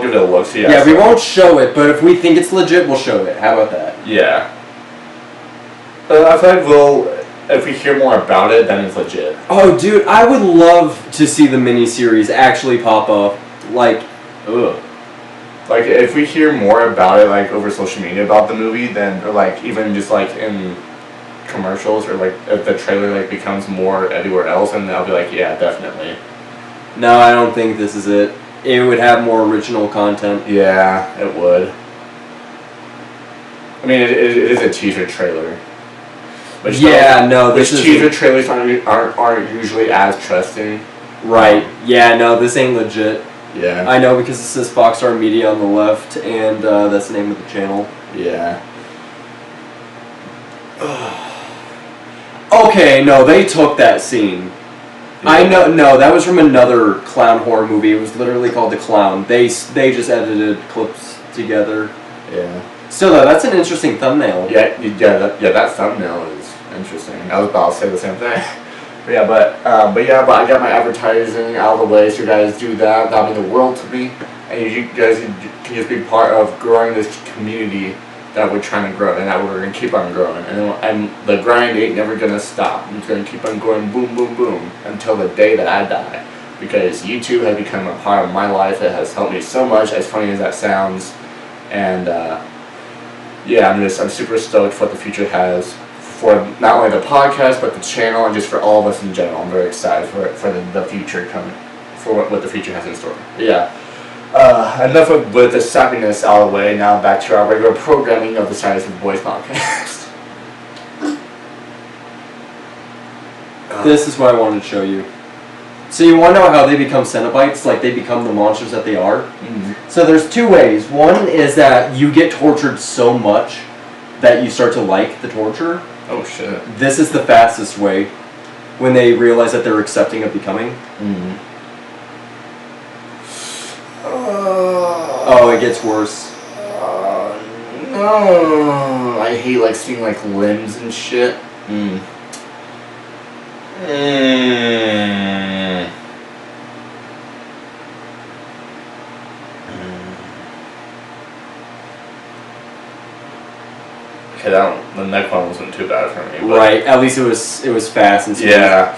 give it a look. So yeah, we won't show it, but if we think it's legit, we'll show it. How about that? Yeah. I feel like if we hear more about it, then it's legit. Oh, dude, I would love to see the miniseries actually pop up. Like, ugh. Like, if we hear more about it, like, over social media about the movie, then, or, like, even just, like, in commercials, or, like, if the trailer, like, becomes more everywhere else, and I'll be like, yeah, definitely. No, I don't think this is it. It would have more original content. Yeah, it would. I mean, it is a teaser trailer. Which teaser trailers aren't usually as trusting. Right. Yeah, no, this ain't legit. Yeah. I know because it says Foxstar Media on the left, and that's the name of the channel. Yeah. Okay, no, they took that scene. Yeah. I know, no, that was from another clown horror movie. It was literally called The Clown. They just edited clips together. Yeah. Still, though, that's an interesting thumbnail. That thumbnail is interesting. I was about to say the same thing. But I got my advertising out of the way, so you guys do that. That'll mean the world to me. And you guys can just be part of growing this community that we're trying to grow, and that we're going to keep on growing. And the grind ain't never going to stop. It's going to keep on going boom, boom, boom until the day that I die. Because YouTube has become a part of my life. It has helped me so much, as funny as that sounds. And I'm super stoked for what the future has. For not only the podcast, but the channel, and just for all of us in general. I'm very excited for the future coming, for what the future has in store. Yeah. Enough with the sappiness out of the way, now back to our regular programming of the Science of the Boys podcast. This is what I wanted to show you. So you want to know how they become Cenobites? Like they become the monsters that they are? Mm-hmm. So there's two ways. One is that you get tortured so much that you start to like the torture. Oh shit. This is the fastest way when they realize that they're accepting of becoming. Mm-hmm. Oh, it gets worse. No. I hate like seeing like limbs and shit. Okay, the neck one wasn't too bad for me. Right, at least it was fast and smooth. Yeah.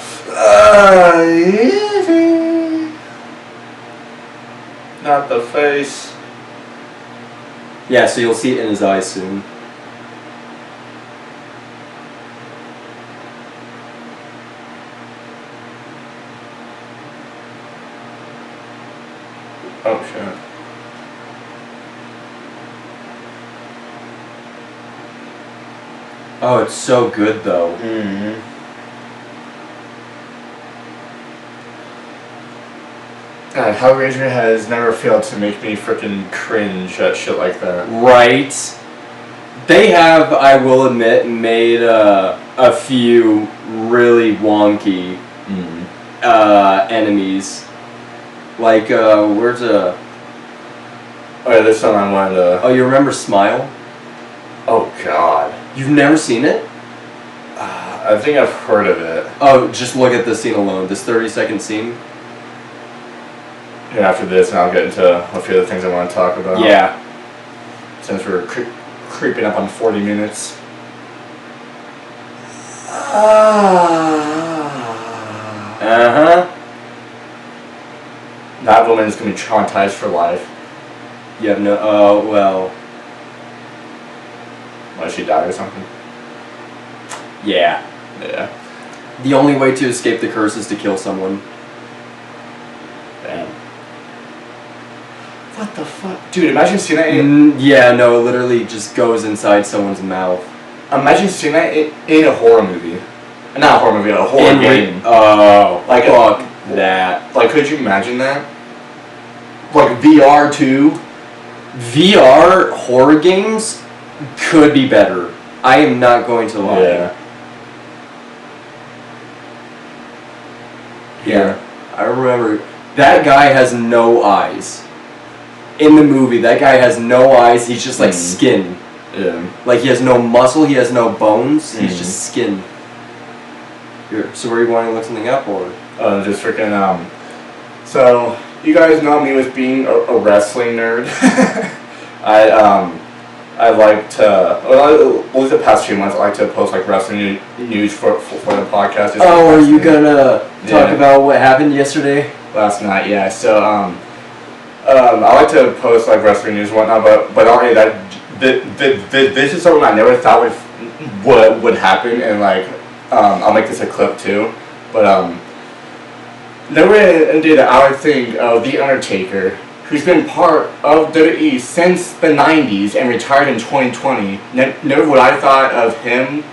Not the face. Yeah, so you'll see it in his eyes soon. Oh shit. Oh, it's so good though. Mm-hmm. God, Hellraiser has never failed to make me freaking cringe at shit like that. Right. They have, I will admit, made a few really wonky enemies. Like, where's a... Oh yeah, there's something I wanted to... Oh, you remember Smile? Oh god. You've never seen it? I think I've heard of it. Oh, just look at this scene alone. This 30-second scene. And after this, and I'll get into a few of the things I want to talk about. Yeah. Since we're creeping up on 40 minutes. Uh-huh. That woman is going to be traumatized for life. You have no... Oh, well... Why, she died or something? Yeah. Yeah. The only way to escape the curse is to kill someone. Damn. What the fuck? Dude, imagine seeing that yeah, no, it literally just goes inside someone's mouth. Imagine seeing that in a horror movie. Not a horror movie, a horror game. Oh, like fuck that. Like, could you imagine that? Like VR too? VR horror games could be better. I am not going to lie. Yeah. Yeah. I remember that guy has no eyes. In the movie, that guy has no eyes. He's just like skin. Yeah. Like he has no muscle, he has no bones, he's Mhm. just skin. Here, so were you wanting to look something up or? Just freaking So you guys know me as being a wrestling nerd. I like to, well, the past few months, I like to post like wrestling news for the podcast. Oh, are you gonna talk about what happened yesterday? Last night, yeah. So, I like to post like wrestling news and whatnot, but already this is something I never thought would happen, and like, I'll make this a clip too, but never ended our thing of The Undertaker, who's been part of WWE since the 90s and retired in 2020. Never would I thought of him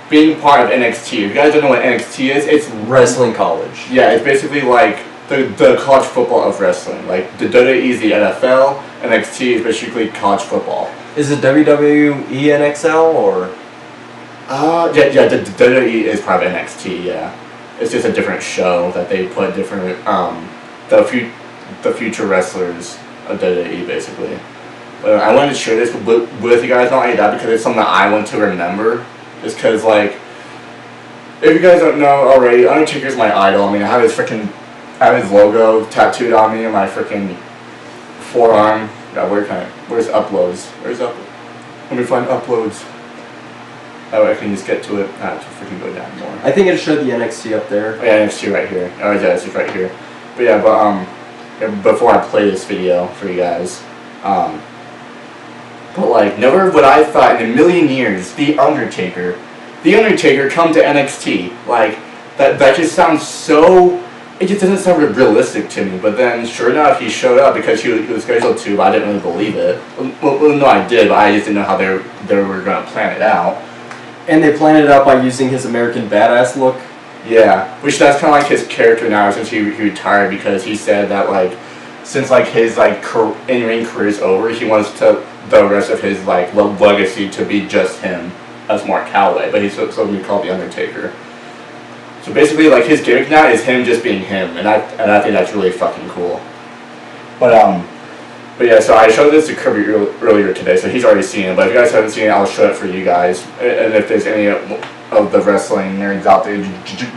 being part of NXT. If you guys don't know what NXT is, it's wrestling college. Yeah, it's basically like the college football of wrestling. Like the WWE is the NFL, NXT is basically college football. Is it WWE NXL or? Yeah, the WWE is part of NXT, yeah. It's just a different show that they put different, the future wrestlers of WWE, basically. But I wanted to share this with you guys, not only that, because it's something that I want to remember. Just because, like, if you guys don't know already, Undertaker's my idol. I mean, I have his logo tattooed on me on my freaking forearm. Yeah, where's uploads? Let me find uploads. Oh, I can just get to it. I have to freaking go down more. I think it showed the NXT up there. Oh, yeah, NXT right here. Oh, yeah, it's just right here. But yeah, before I play this video for you guys, but like, never would I thought in a million years, The Undertaker come to NXT. Like, that just sounds so, it just doesn't sound realistic to me. But then, sure enough, he showed up because he was scheduled to, but I didn't really believe it. Well, no, I did, but I just didn't know how they were going to plan it out. And they planned it out by using his American Badass look. Yeah, which that's kind of like his character now since he retired, because he said that like since like his like in-ring career is over, he wants the rest of his like legacy to be just him as Mark Calloway, but he's supposed to be called The Undertaker. So basically, like his gimmick now is him just being him, and I think that's really fucking cool. But yeah, so I showed this to Kirby earlier today, so he's already seen it. But if you guys haven't seen it, I'll show it for you guys. And if there's any of the wrestling nerds out there,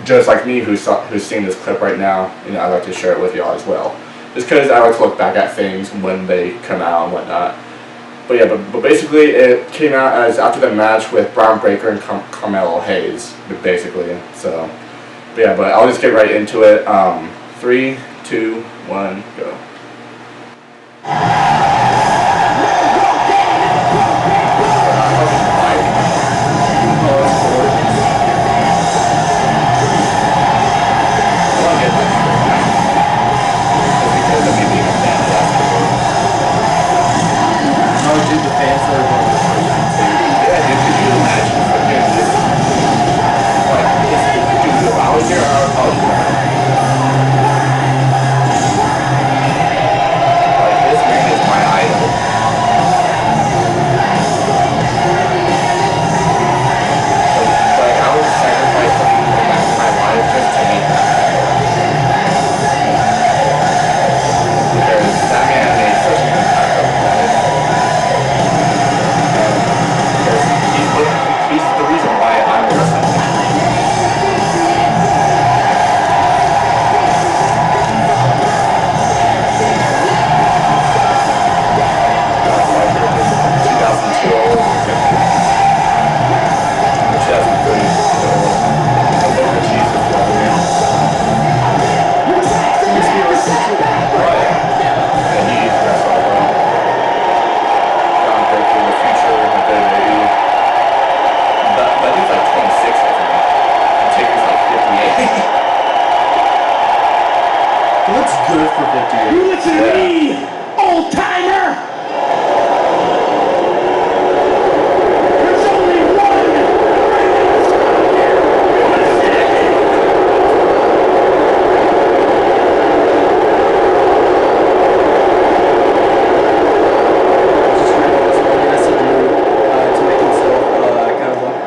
just like me, who's seeing this clip right now, I'd like to share it with y'all as well. Just because I like to look back at things when they come out and whatnot. But yeah, but basically it came out as after the match with Braun Breaker and Carmelo Hayes, basically. So, but I'll just get right into it. 3, 2, 1, go. good for 50 years. You listen to me, old timer! There's only one greatest out here. Just realized what he has to do to make himself kind of look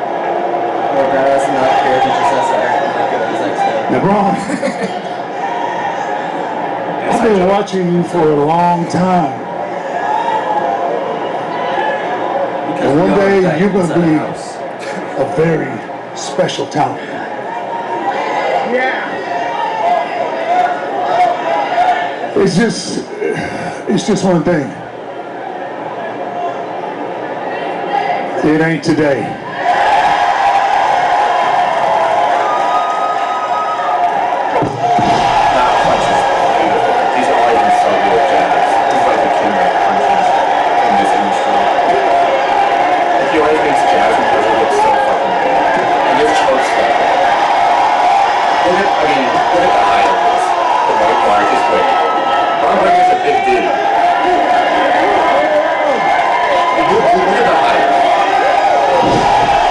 more badass and not care. He just has to act like his ex-dad. Now, Braun, I've been watching you for a long time. He because And one day you're going to be house. a very special talent. Yeah. It's just one thing. It ain't today. That punch is beautiful. He's always been so good at jazz. He's like the king of punches in this industry. Like, he always makes jazz and does it look so fucking good. And this choke stuff. Look at the height of this. The white bar, just wait. Ron Burgundy's a big dude. Look at the height.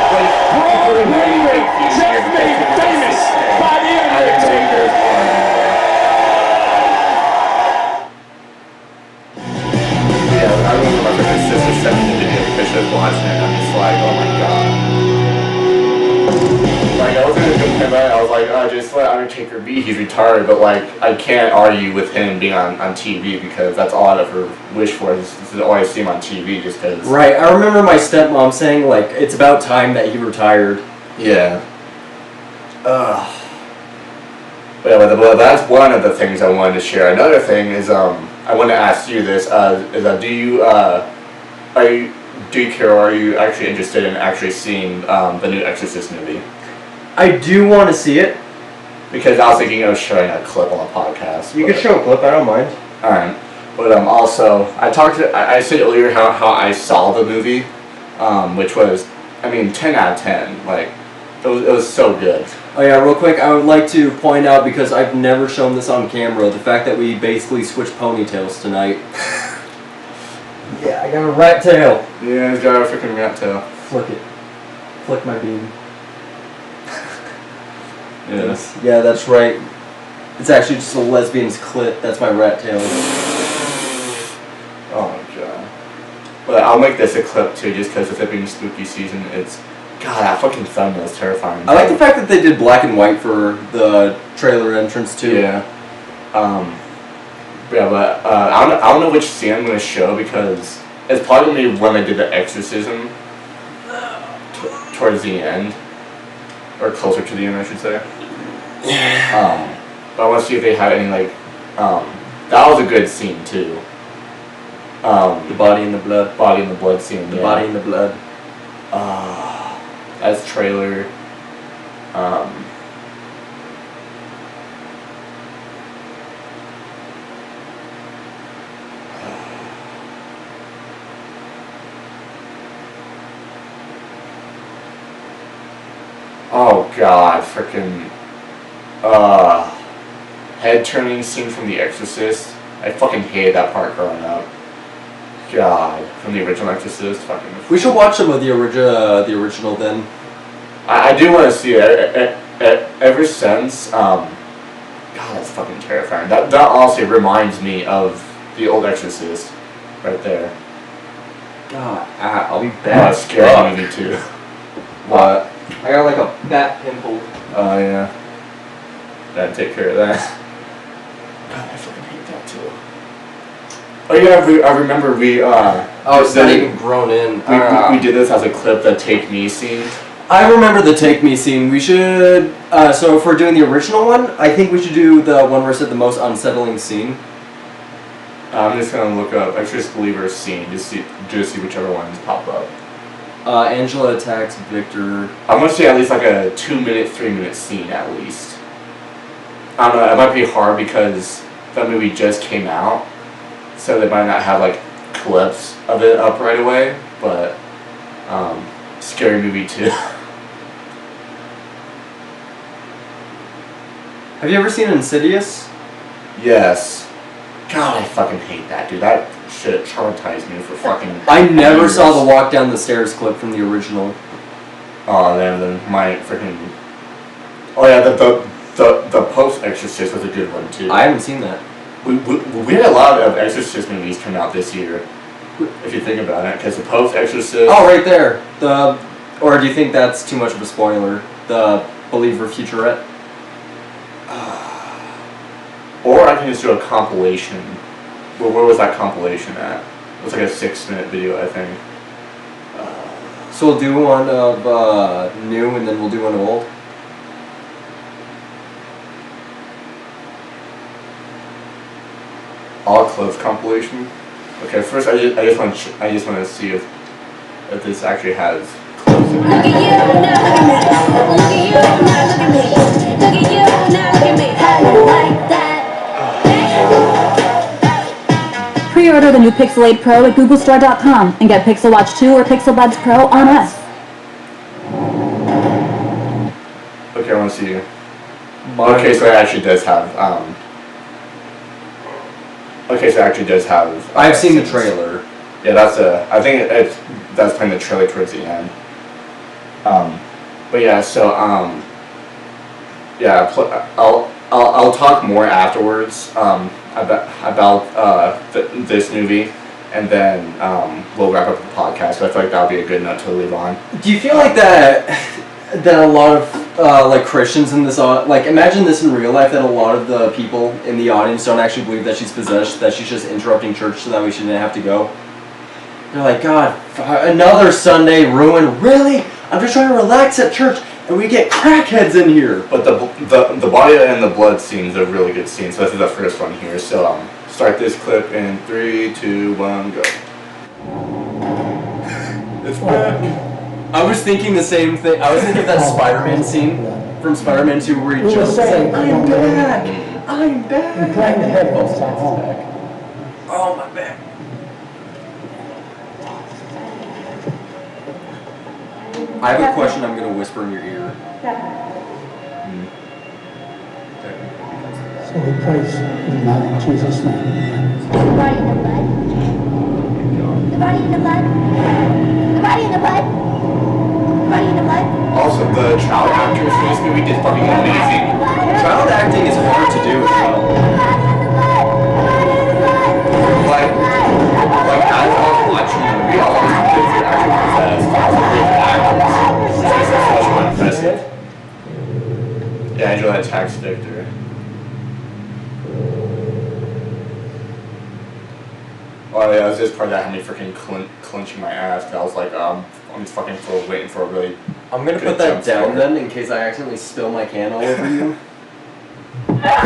Like, people are really big feet here Just made famous by the Undertaker. Yeah, I remember my sister sent me the video because she was watching it and I'm just like, oh my god. Like, I was gonna compare that, I was like, oh, just let Undertaker be, he's retarded, but like, I can't argue with him being on TV because that's all I'd ever wish for is to always see him on TV just because. Right, I remember my stepmom saying, like, it's about time that he retired. Yeah. But yeah, but that's one of the things I wanted to share. Another thing is, I want to ask you this, do you care or are you actually interested in actually seeing the new Exorcist movie? I do want to see it. Because I was thinking of showing a clip on the podcast. You can show a clip, I don't mind. Alright. But also, I said earlier how I saw the movie, which was, 10 out of 10. Like, it was so good. Oh yeah, real quick, I would like to point out, because I've never shown this on camera, the fact that we basically switched ponytails tonight. Yeah, I got a rat tail. Yeah, he's got a freaking rat tail. Flick it. Flick my bean. Yes. Yeah, that's right. It's actually just a lesbian's clit. That's my rat tail. Oh my god. But I'll make this a clip too, just because with it being spooky season, it's... God, that fucking thumbnail is terrifying. I like the fact that they did black and white for the trailer entrance too. Yeah. But I don't know which scene I'm gonna show because it's probably gonna be when they did the exorcism towards the end, or closer to the end, I should say. But I want to see if they have any like. That was a good scene too. The body and the blood. Body and the blood scene. The yeah. body and the blood. As trailer. Oh god, freaking head turning scene from The Exorcist. I fucking hated that part growing up. God, from the original Exorcist, fucking. We should watch some of the original then. I do want to see it. Ever since, God, that's fucking terrifying. That honestly reminds me of the old Exorcist, right there. I'll be back. That's a scary movie too. What? I got like a fat pimple. Oh yeah. Gotta take care of that. God, I fucking hate that too. Oh yeah, I remember we Oh, it's not even grown in. we did this as a clip, the Take Me scene. I remember the Take Me scene. We should, so if we're doing the original one, I think we should do the one where it's at the most unsettling scene. I'm just gonna look up Exorcist Believer scene, just see whichever ones pop up. Angela attacks Victor. I'm gonna say at least like a 2-minute, 3-minute scene at least. I don't know, it might be hard because that movie just came out, so they might not have like clips of it up right away, but scary movie too. Have you ever seen Insidious? Yes. God, I fucking hate that, dude. That shit traumatized me for fucking I never years. saw the walk down the stairs clip from the original. Oh, then my freaking... Oh yeah, the post-Exorcist was a good one too. I haven't seen that. We had a lot of Exorcist movies come out this year, if you think about it, because the post-Exorcist... Oh, right there. Or do you think that's too much of a spoiler? The Believer Futurette? Or I can just do a compilation. Where was that compilation at? It was like a 6-minute video, I think. So we'll do one of new and then we'll do one of new and then we'll do one of old. All clips compilation. Okay, first I just want to see if this actually has clips in Look it. at you, now look at me. Look at you, now look at me. Look at you, now look at me. How you like that? Pre-order the new Pixel 8 Pro at googlestore.com and get Pixel Watch 2 or Pixel Buds Pro on us. Okay, I want to see. Okay, so it actually does have. Okay, so it actually does have. I've seen the trailer. Yeah, I think that's playing the trailer towards the end. But yeah, so yeah, I'll talk more afterwards about this movie, and then we'll wrap up the podcast. So I feel like that would be a good note to leave on. Do you feel like that a lot of like Christians in this like imagine this in real life, that a lot of the people in the audience don't actually believe that she's possessed, that she's just interrupting church so that we shouldn't have to go? They're like, God, another Sunday ruined. Really? I'm just trying to relax at church and we get crackheads in here. But the body and the blood scene is a really good scene. So this is the first one here. So start this clip in 3, 2, 1, go. It's back. I was thinking the same thing. I was thinking of that Spider-Man scene from Spider-Man 2 where he jumps saying, I'm back! I'm back! Oh, my back. I have a question I'm going to whisper in your ear. So we praise you now in Jesus' name. The body in the blood. The body in the blood. The body in the blood. The body in the blood. Also, the child actors for this movie did fucking amazing. Child acting is hard to do as well. Like as I was watching the movie, all these kids were actually possessed. With actors. This is much more impressive. Yeah, I enjoy that tax victor. Oh yeah, it was this part that had me freaking clenching my ass. I was like, I'm just fucking waiting for a really. I'm going to put that down then in case I accidentally spill my can all over you. Yeah.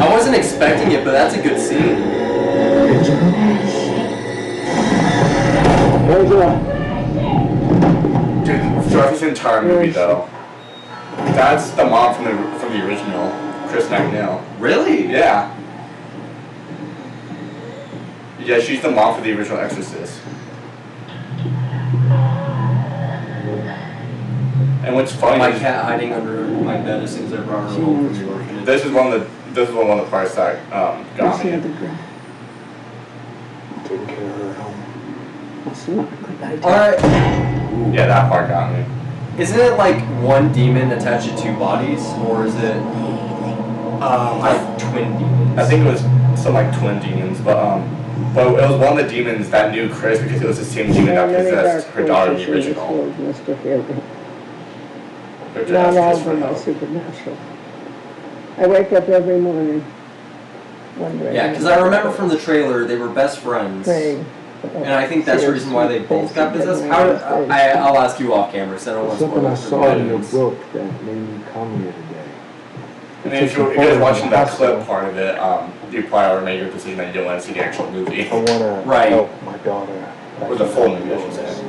I wasn't expecting it, but that's a good scene. Dude, throughout this entire movie though, that's the mom from the original, Chris McNeil. Really? Yeah. Yeah, she's the mom for the original Exorcist. And what's funny My is cat hiding under my bed as soon as I brought her home from the orphanage. this is one of the parts that got me. Taking care of her at home. Alright, Yeah, that part got me. isn't it like one demon attached to two bodies? Or is it like twin demons? I think it was some like twin demons, but it was one of the demons that knew Chris because it was the same demon that possessed her daughter in the original. Not all of them are supernatural. I wake up every morning wondering. Yeah, because I remember from the trailer they were best friends. Praying. And I think that's the reason why they both got possessed. I'll ask you off camera, so I don't want to Something I spoil saw it in for your the book that made me come here today. And then if you guys watching that clip part of it, you probably already made your decision that you didn't want to see the actual movie. I want to Right. help my daughter. Or the full movie, I should say.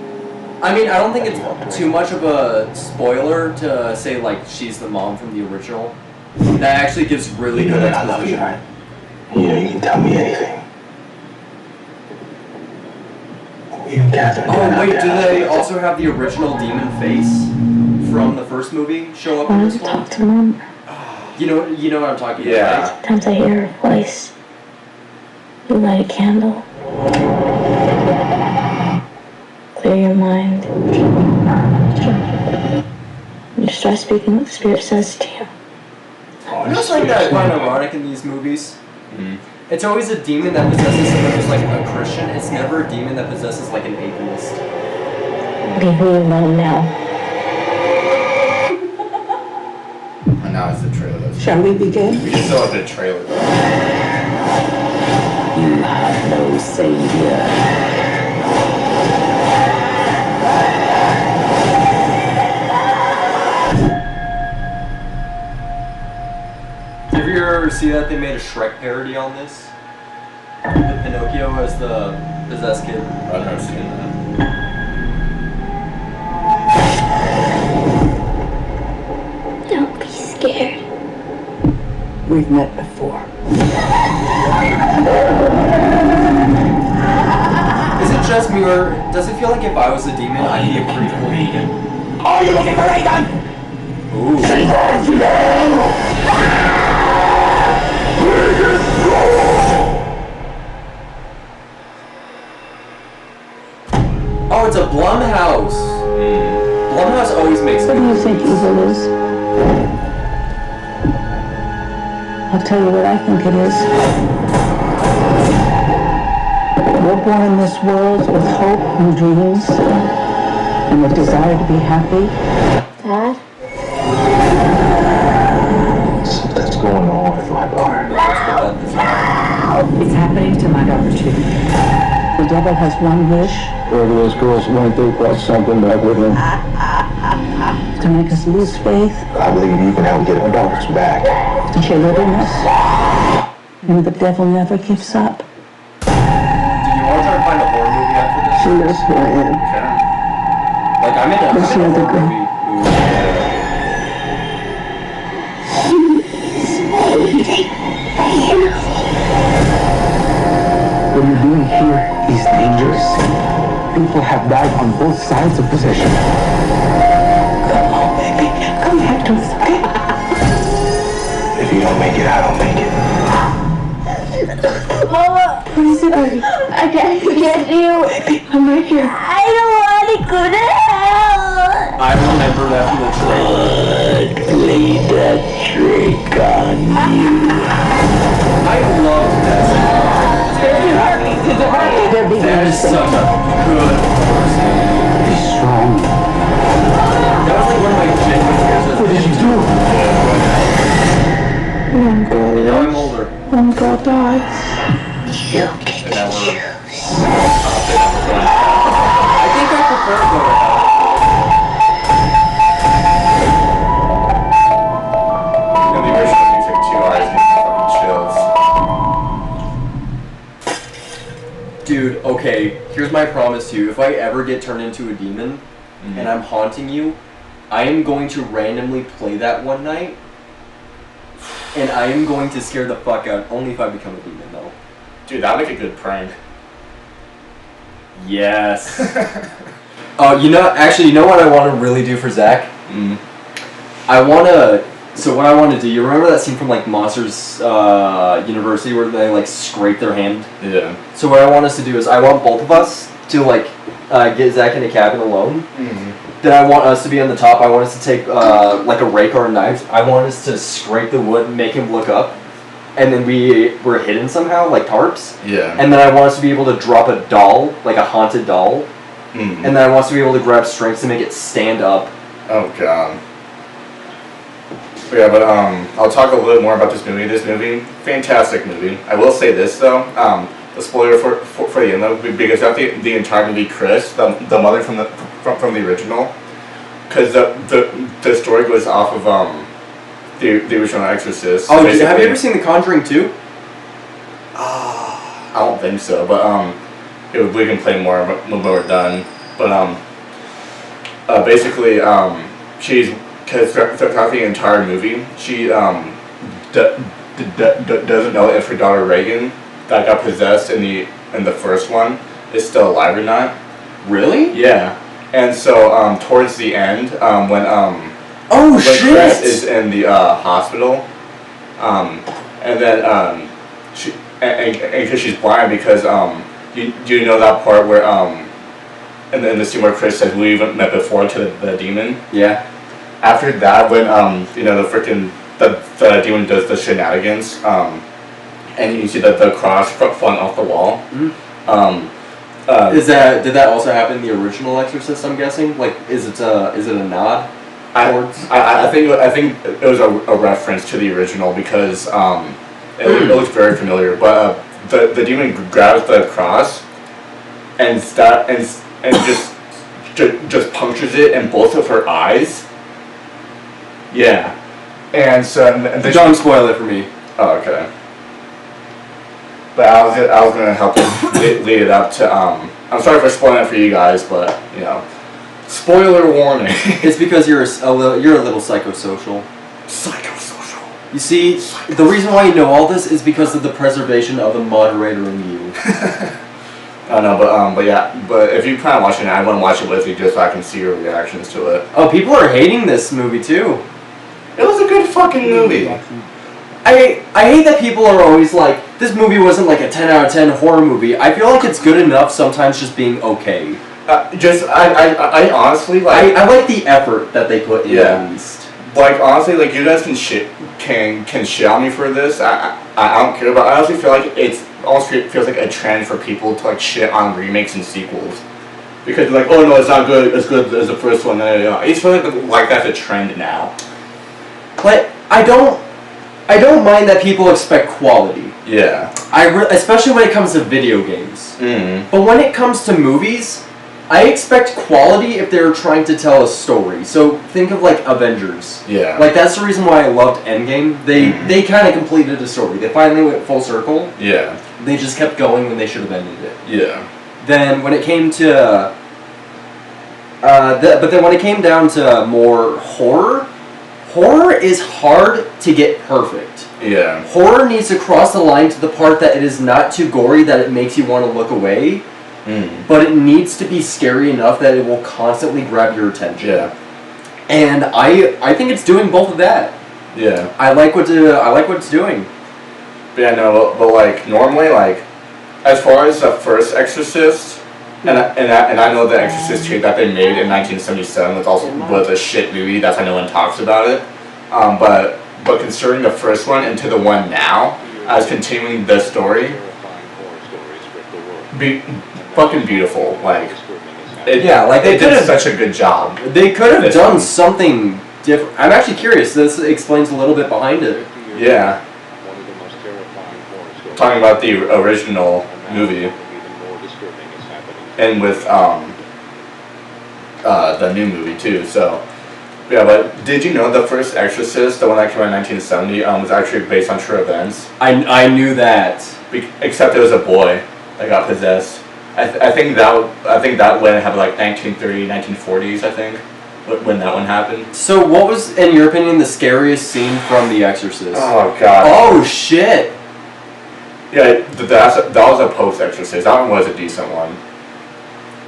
I mean, I don't think it's too much of a spoiler to say, like, she's the mom from the original. That actually gives really good exposition. You can tell me anything. You can Oh, wait, do they also have the original demon face from the first movie show up in wanted this to one? talk to Mom. You know what I'm talking about, Yeah. right? Sometimes I hear her voice. You light a candle. Clear your mind. You start speaking what the Spirit says to you. I just like that I find ironic in these movies. It's always a demon that possesses someone who's like a Christian. It's never a demon that possesses like an atheist. Be who you know now. And now it's the trailer. Shall we begin? We should still have the trailer. You have no savior. see that they made a Shrek parody on this? The Pinocchio as the possessed kid. I've never seen that. Don't be scared. We've met before. Is it just me, or does it feel like if I was a demon, I'd be a pretty cool demon? Are you looking for a gun? Ooh. Oh, it's a Blumhouse. Blumhouse always makes What good do you think movies. evil is? I'll tell you what I think it is. We're born in this world with hope and dreams and a desire to be happy. Dad? Something's going on with my daughter. It's happening to my daughter too. The devil has one wish. Whoever those girls went, they brought something back with them. To make us lose faith, I believe you can help get our daughters back. to kill it in us. And the devil never gives up. Do you want to try to find a horror movie after this? She knows who I am. Like, I'm in a What's the other horror girl? movie. What you're doing here is dangerous. People have died on both sides of possession. Come on, baby. Come back to us. If you don't make it, I don't make it. Mama, What is it, baby? I can't get you. I'm right here. I don't want to go to hell. I remember that from the trailer. Play that trick on you. I loved that scene. They're being That is such a good horror scene. Be strong. That was like one of my genuine fears. What did you do? Now I'm older. When God dies. You And can now we're choose. I think I prefer to go to hell. And the original music too, always gives me fucking chills. Dude, okay, here's my promise to you. If I ever get turned into a demon and I'm haunting you, I am going to randomly play that one night. And I am going to scare the fuck out, only if I become a demon, though. Dude, that'd make a good prank. Yes. You know what I want to really do for Zach? I want to... So what I want to do, you remember that scene from, like, Monsters University where they, like, scrape their hand? Yeah. So what I want us to do is I want both of us to, like, get Zach in a cabin alone. Then I want us to be on the top. I want us to take, like, a rake or a knife. I want us to scrape the wood and make him look up. And then we're hidden somehow, like tarps. Yeah. And then I want us to be able to drop a doll, like a haunted doll. And then I want us to be able to grab strings to make it stand up. Oh god. But yeah, but I'll talk a little more about this movie. This movie, fantastic movie. I will say this though, the spoiler for the end though, because throughout the entire movie, Chris, the mother from the original, because the story goes off of the original Exorcist. Oh, Basically- have you ever seen The Conjuring 2? I don't think so, but we can play more when we're done. But basically, she's because throughout the entire movie, she doesn't know if her daughter Reagan that got possessed in the first one is still alive or not. Really? Yeah, and so towards the end, when Oh when shit! Chris is in the hospital, and then she and because she's blind because you know that part where in the scene where Chris says we've met before to the demon. Yeah. After that, when you know the demon does the shenanigans, and you see the cross falling off the wall. Did that also happen in the original Exorcist? I'm guessing. Like, is it a nod? I think it was a reference to the original because it looks very familiar. But the demon grabs the cross and just punctures it in both of her eyes. Yeah, and so Don't spoil it for me. Oh, okay. But I was gonna help lead it up to I'm sorry for spoiling it for you guys, but you know, spoiler warning. It's because you're a little psychosocial. Psychosocial. You see, the reason why you know all this is because of the preservation of the moderator in you. I know, but if you plan on watching it, I want to watch it with you just so I can see your reactions to it. Oh, people are hating this movie too. It was a good fucking movie. I hate that people are always like, this movie wasn't like a 10 out of 10 horror movie. I feel like it's good enough sometimes just being okay. I honestly like. I like the effort that they put in at least. Like honestly, like you guys can shit on me for this. I don't care, but I honestly feel like it's almost feels like a trend for people to like shit on remakes and sequels. Because like, oh no, it's not good as the first one. I just feel like that's a trend now. But I don't mind that people expect quality. Yeah. Especially when it comes to video games. Mm-hmm. But when it comes to movies, I expect quality if they're trying to tell a story. So think of like Avengers. Yeah. Like that's the reason why I loved Endgame. They kind of completed a story. They finally went full circle. Yeah. They just kept going when they should have ended it. Yeah. Then when it came to but then when it came down to more horror is hard to get perfect. Yeah. Horror needs to cross the line to the part that it is not too gory that it makes you want to look away, but it needs to be scary enough that it will constantly grab your attention. Yeah. And I think it's doing both of that. Yeah. I like what it's doing. But yeah, no, but like normally, like as far as the first Exorcist, and I know the Exorcist 2 that they made in 1977 was a shit movie. That's why no one talks about it. But considering the first one into the one now, as continuing the story, fucking beautiful. Like, they did such a good job. They could have done something different. I'm actually curious. This explains a little bit behind it. Yeah. Talking about the original movie. And with the new movie too. So yeah, but did you know the first Exorcist, the one that came out in 1970, was actually based on true events? I knew that. Except it was a boy that got possessed. I think that one happened like 1930s, 1940s. I think when that one happened. So what was, in your opinion, the scariest scene from The Exorcist? Oh god. Oh shit. Yeah, that was a post-Exorcist. That one was a decent one.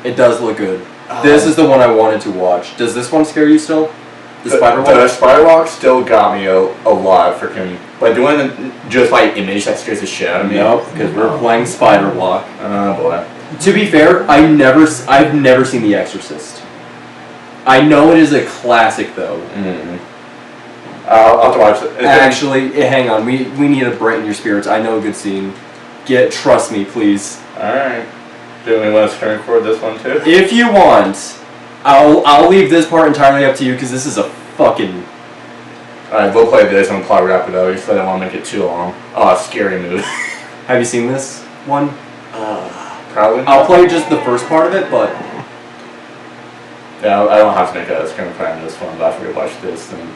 It does look good. This is the one I wanted to watch. Does this one scare you still? The spider walk? The spider walk still got me a lot freaking. But doing just like image that scares the shit out of me. Nope, because we're playing spider walk. Oh boy. To be fair, I've never seen The Exorcist. I know it is a classic though. I'll have to watch it. Actually, hang on. We need to brighten your spirits. I know a good scene. Trust me, please. Alright. Do we want to screen record this one too? If you want, I'll leave this part entirely up to you because this is a fucking. Alright, we'll play this and we'll probably wrap it up. Just I don't want to make it too long. Oh, a scary movie. Have you seen this one? Probably. I'll play just the first part of it, but. Yeah, I don't have to make a screen record on this one, but after we watch this, then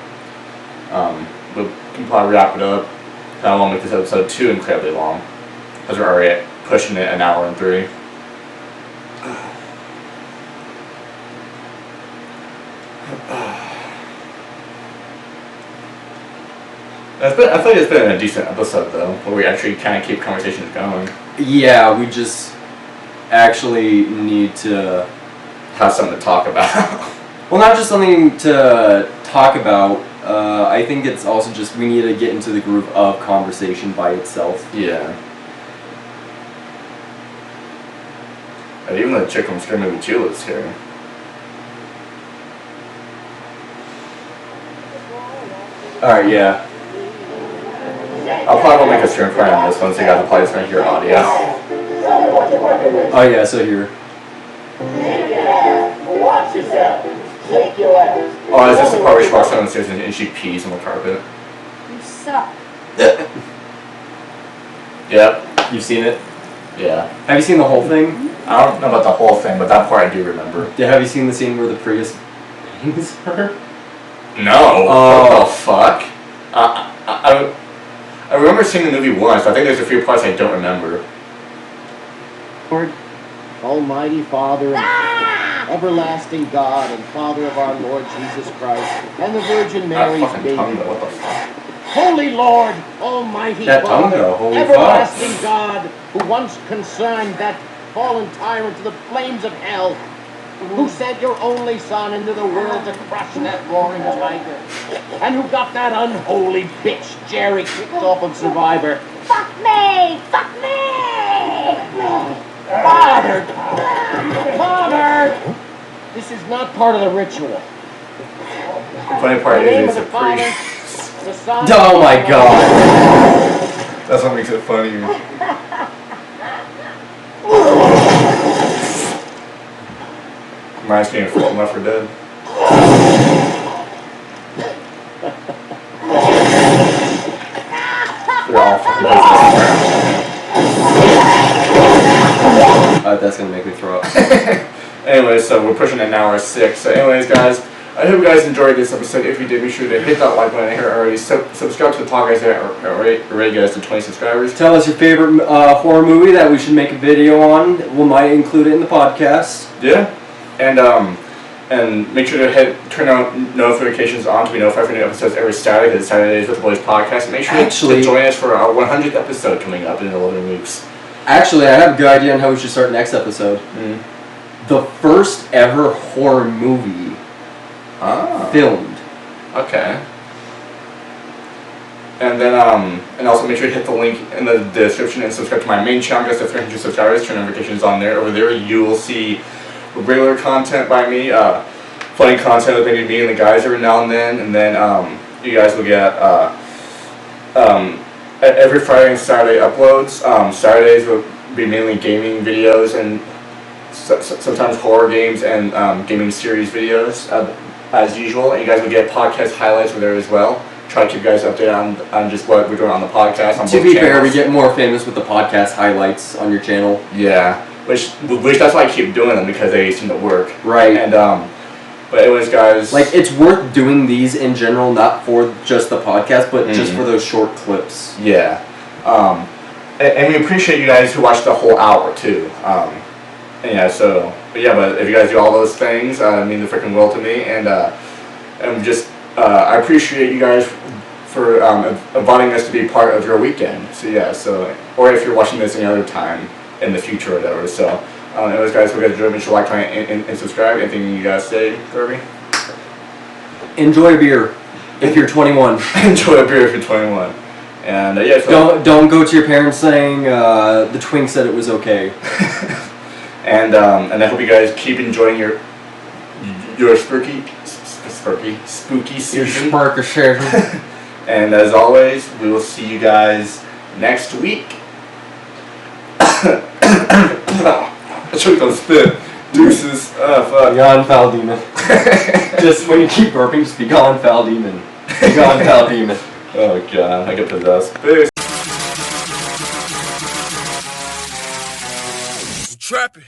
we can probably wrap it up. I don't want to make this episode too incredibly long, because we're already pushing it an hour and 3. I feel like it's been a decent episode though, where we actually kind of keep conversations going. Yeah, we just actually need to have something to talk about. Well, not just something to talk about. I think it's also just we need to get into the groove of conversation by itself. Yeah. And even the chick from Scream Movie 2 lives here. Alright, yeah. I'll probably make a stream for on this one so you guys will probably just gonna hear audio. Oh yeah, so here. Watch yourself. Take your ass. Oh, is this the part where she walks down the stairs and she pees on the carpet? You suck. Yep. You've seen it? Yeah. Have you seen the whole thing? I don't know about the whole thing, but that part I do remember. Yeah, have you seen the scene where the Prius bangs her? No. Oh. What the fuck? I remember seeing the movie once. I think there's a few parts I don't remember. Lord, Almighty Father, and everlasting God, and Father of our Lord Jesus Christ, and the Virgin Mary's baby. What the fuck? Holy Lord, Almighty That Father, tongue, holy everlasting God, who once consigned that fallen tyrant to the flames of hell, who sent your only Son into the world to crush that roaring tiger, and who got that unholy bitch Jerry kicked off of Survivor. Fuck me! Fuck me! Father! Father! This is not part of the ritual. The funny part In the name is of it's the a Father, priest. the Son, Oh my god. That's what makes it funny. Reminds me of Full Enough for Dead. They're all fucking That's gonna make me throw up. Anyways, so we're pushing an hour 6. So anyways, guys, I hope you guys enjoyed this episode. If you did, be sure to hit that like button here already. Subscribe to the podcast there. Already get us to 20 subscribers. Tell us your favorite horror movie that we should make a video on. We might include it in the podcast. Yeah. And make sure to turn on notifications on to be notified for new episodes every Saturday. Because Saturdays with the Boys podcast. And make sure to join us for our 100th episode coming up in 11 weeks. Actually, I have a good idea on how we should start next episode. The first ever horror movie filmed. Okay. And then, and also make sure to hit the link in the description and subscribe to my main channel. Just to 300 subscribers, turn notifications on there. Over there, you will see regular content by me, funny content with maybe me and the guys every now and then. And then, you guys will get every Friday and Saturday uploads. Saturdays will be mainly gaming videos and sometimes horror games and gaming series videos as usual. And you guys will get podcast highlights over there as well. Try to keep you guys updated on just what we're doing on the podcast. To be fair, we get more famous with the podcast highlights on your channel. Yeah, which that's why I keep doing them, because they seem to work. Right. And but anyways, guys, like, it's worth doing these in general, not for just the podcast, but just for those short clips. Yeah. And we appreciate you guys who watch the whole hour too. And yeah, so but if you guys do all those things, it means the freaking world to me. And just I appreciate you guys for inviting us to be part of your weekend. So yeah, or if you're watching this any other time in the future or whatever. So anyways, guys, we're gonna enjoy. Make sure to like, comment, and subscribe. Anything you guys say, Kirby? Enjoy a beer if you're 21. Enjoy a beer if you're 21. And yeah, so don't go to your parents saying the twink said it was okay. and I hope you guys keep enjoying your spooky season. And as always, we will see you guys next week. I choked on spit. Deuces. Fuck. Be gone, foul demon. Just when you keep burping, just be gone, foul demon. Be gone, foul demon. Oh god, I get possessed. Peace. Trapping.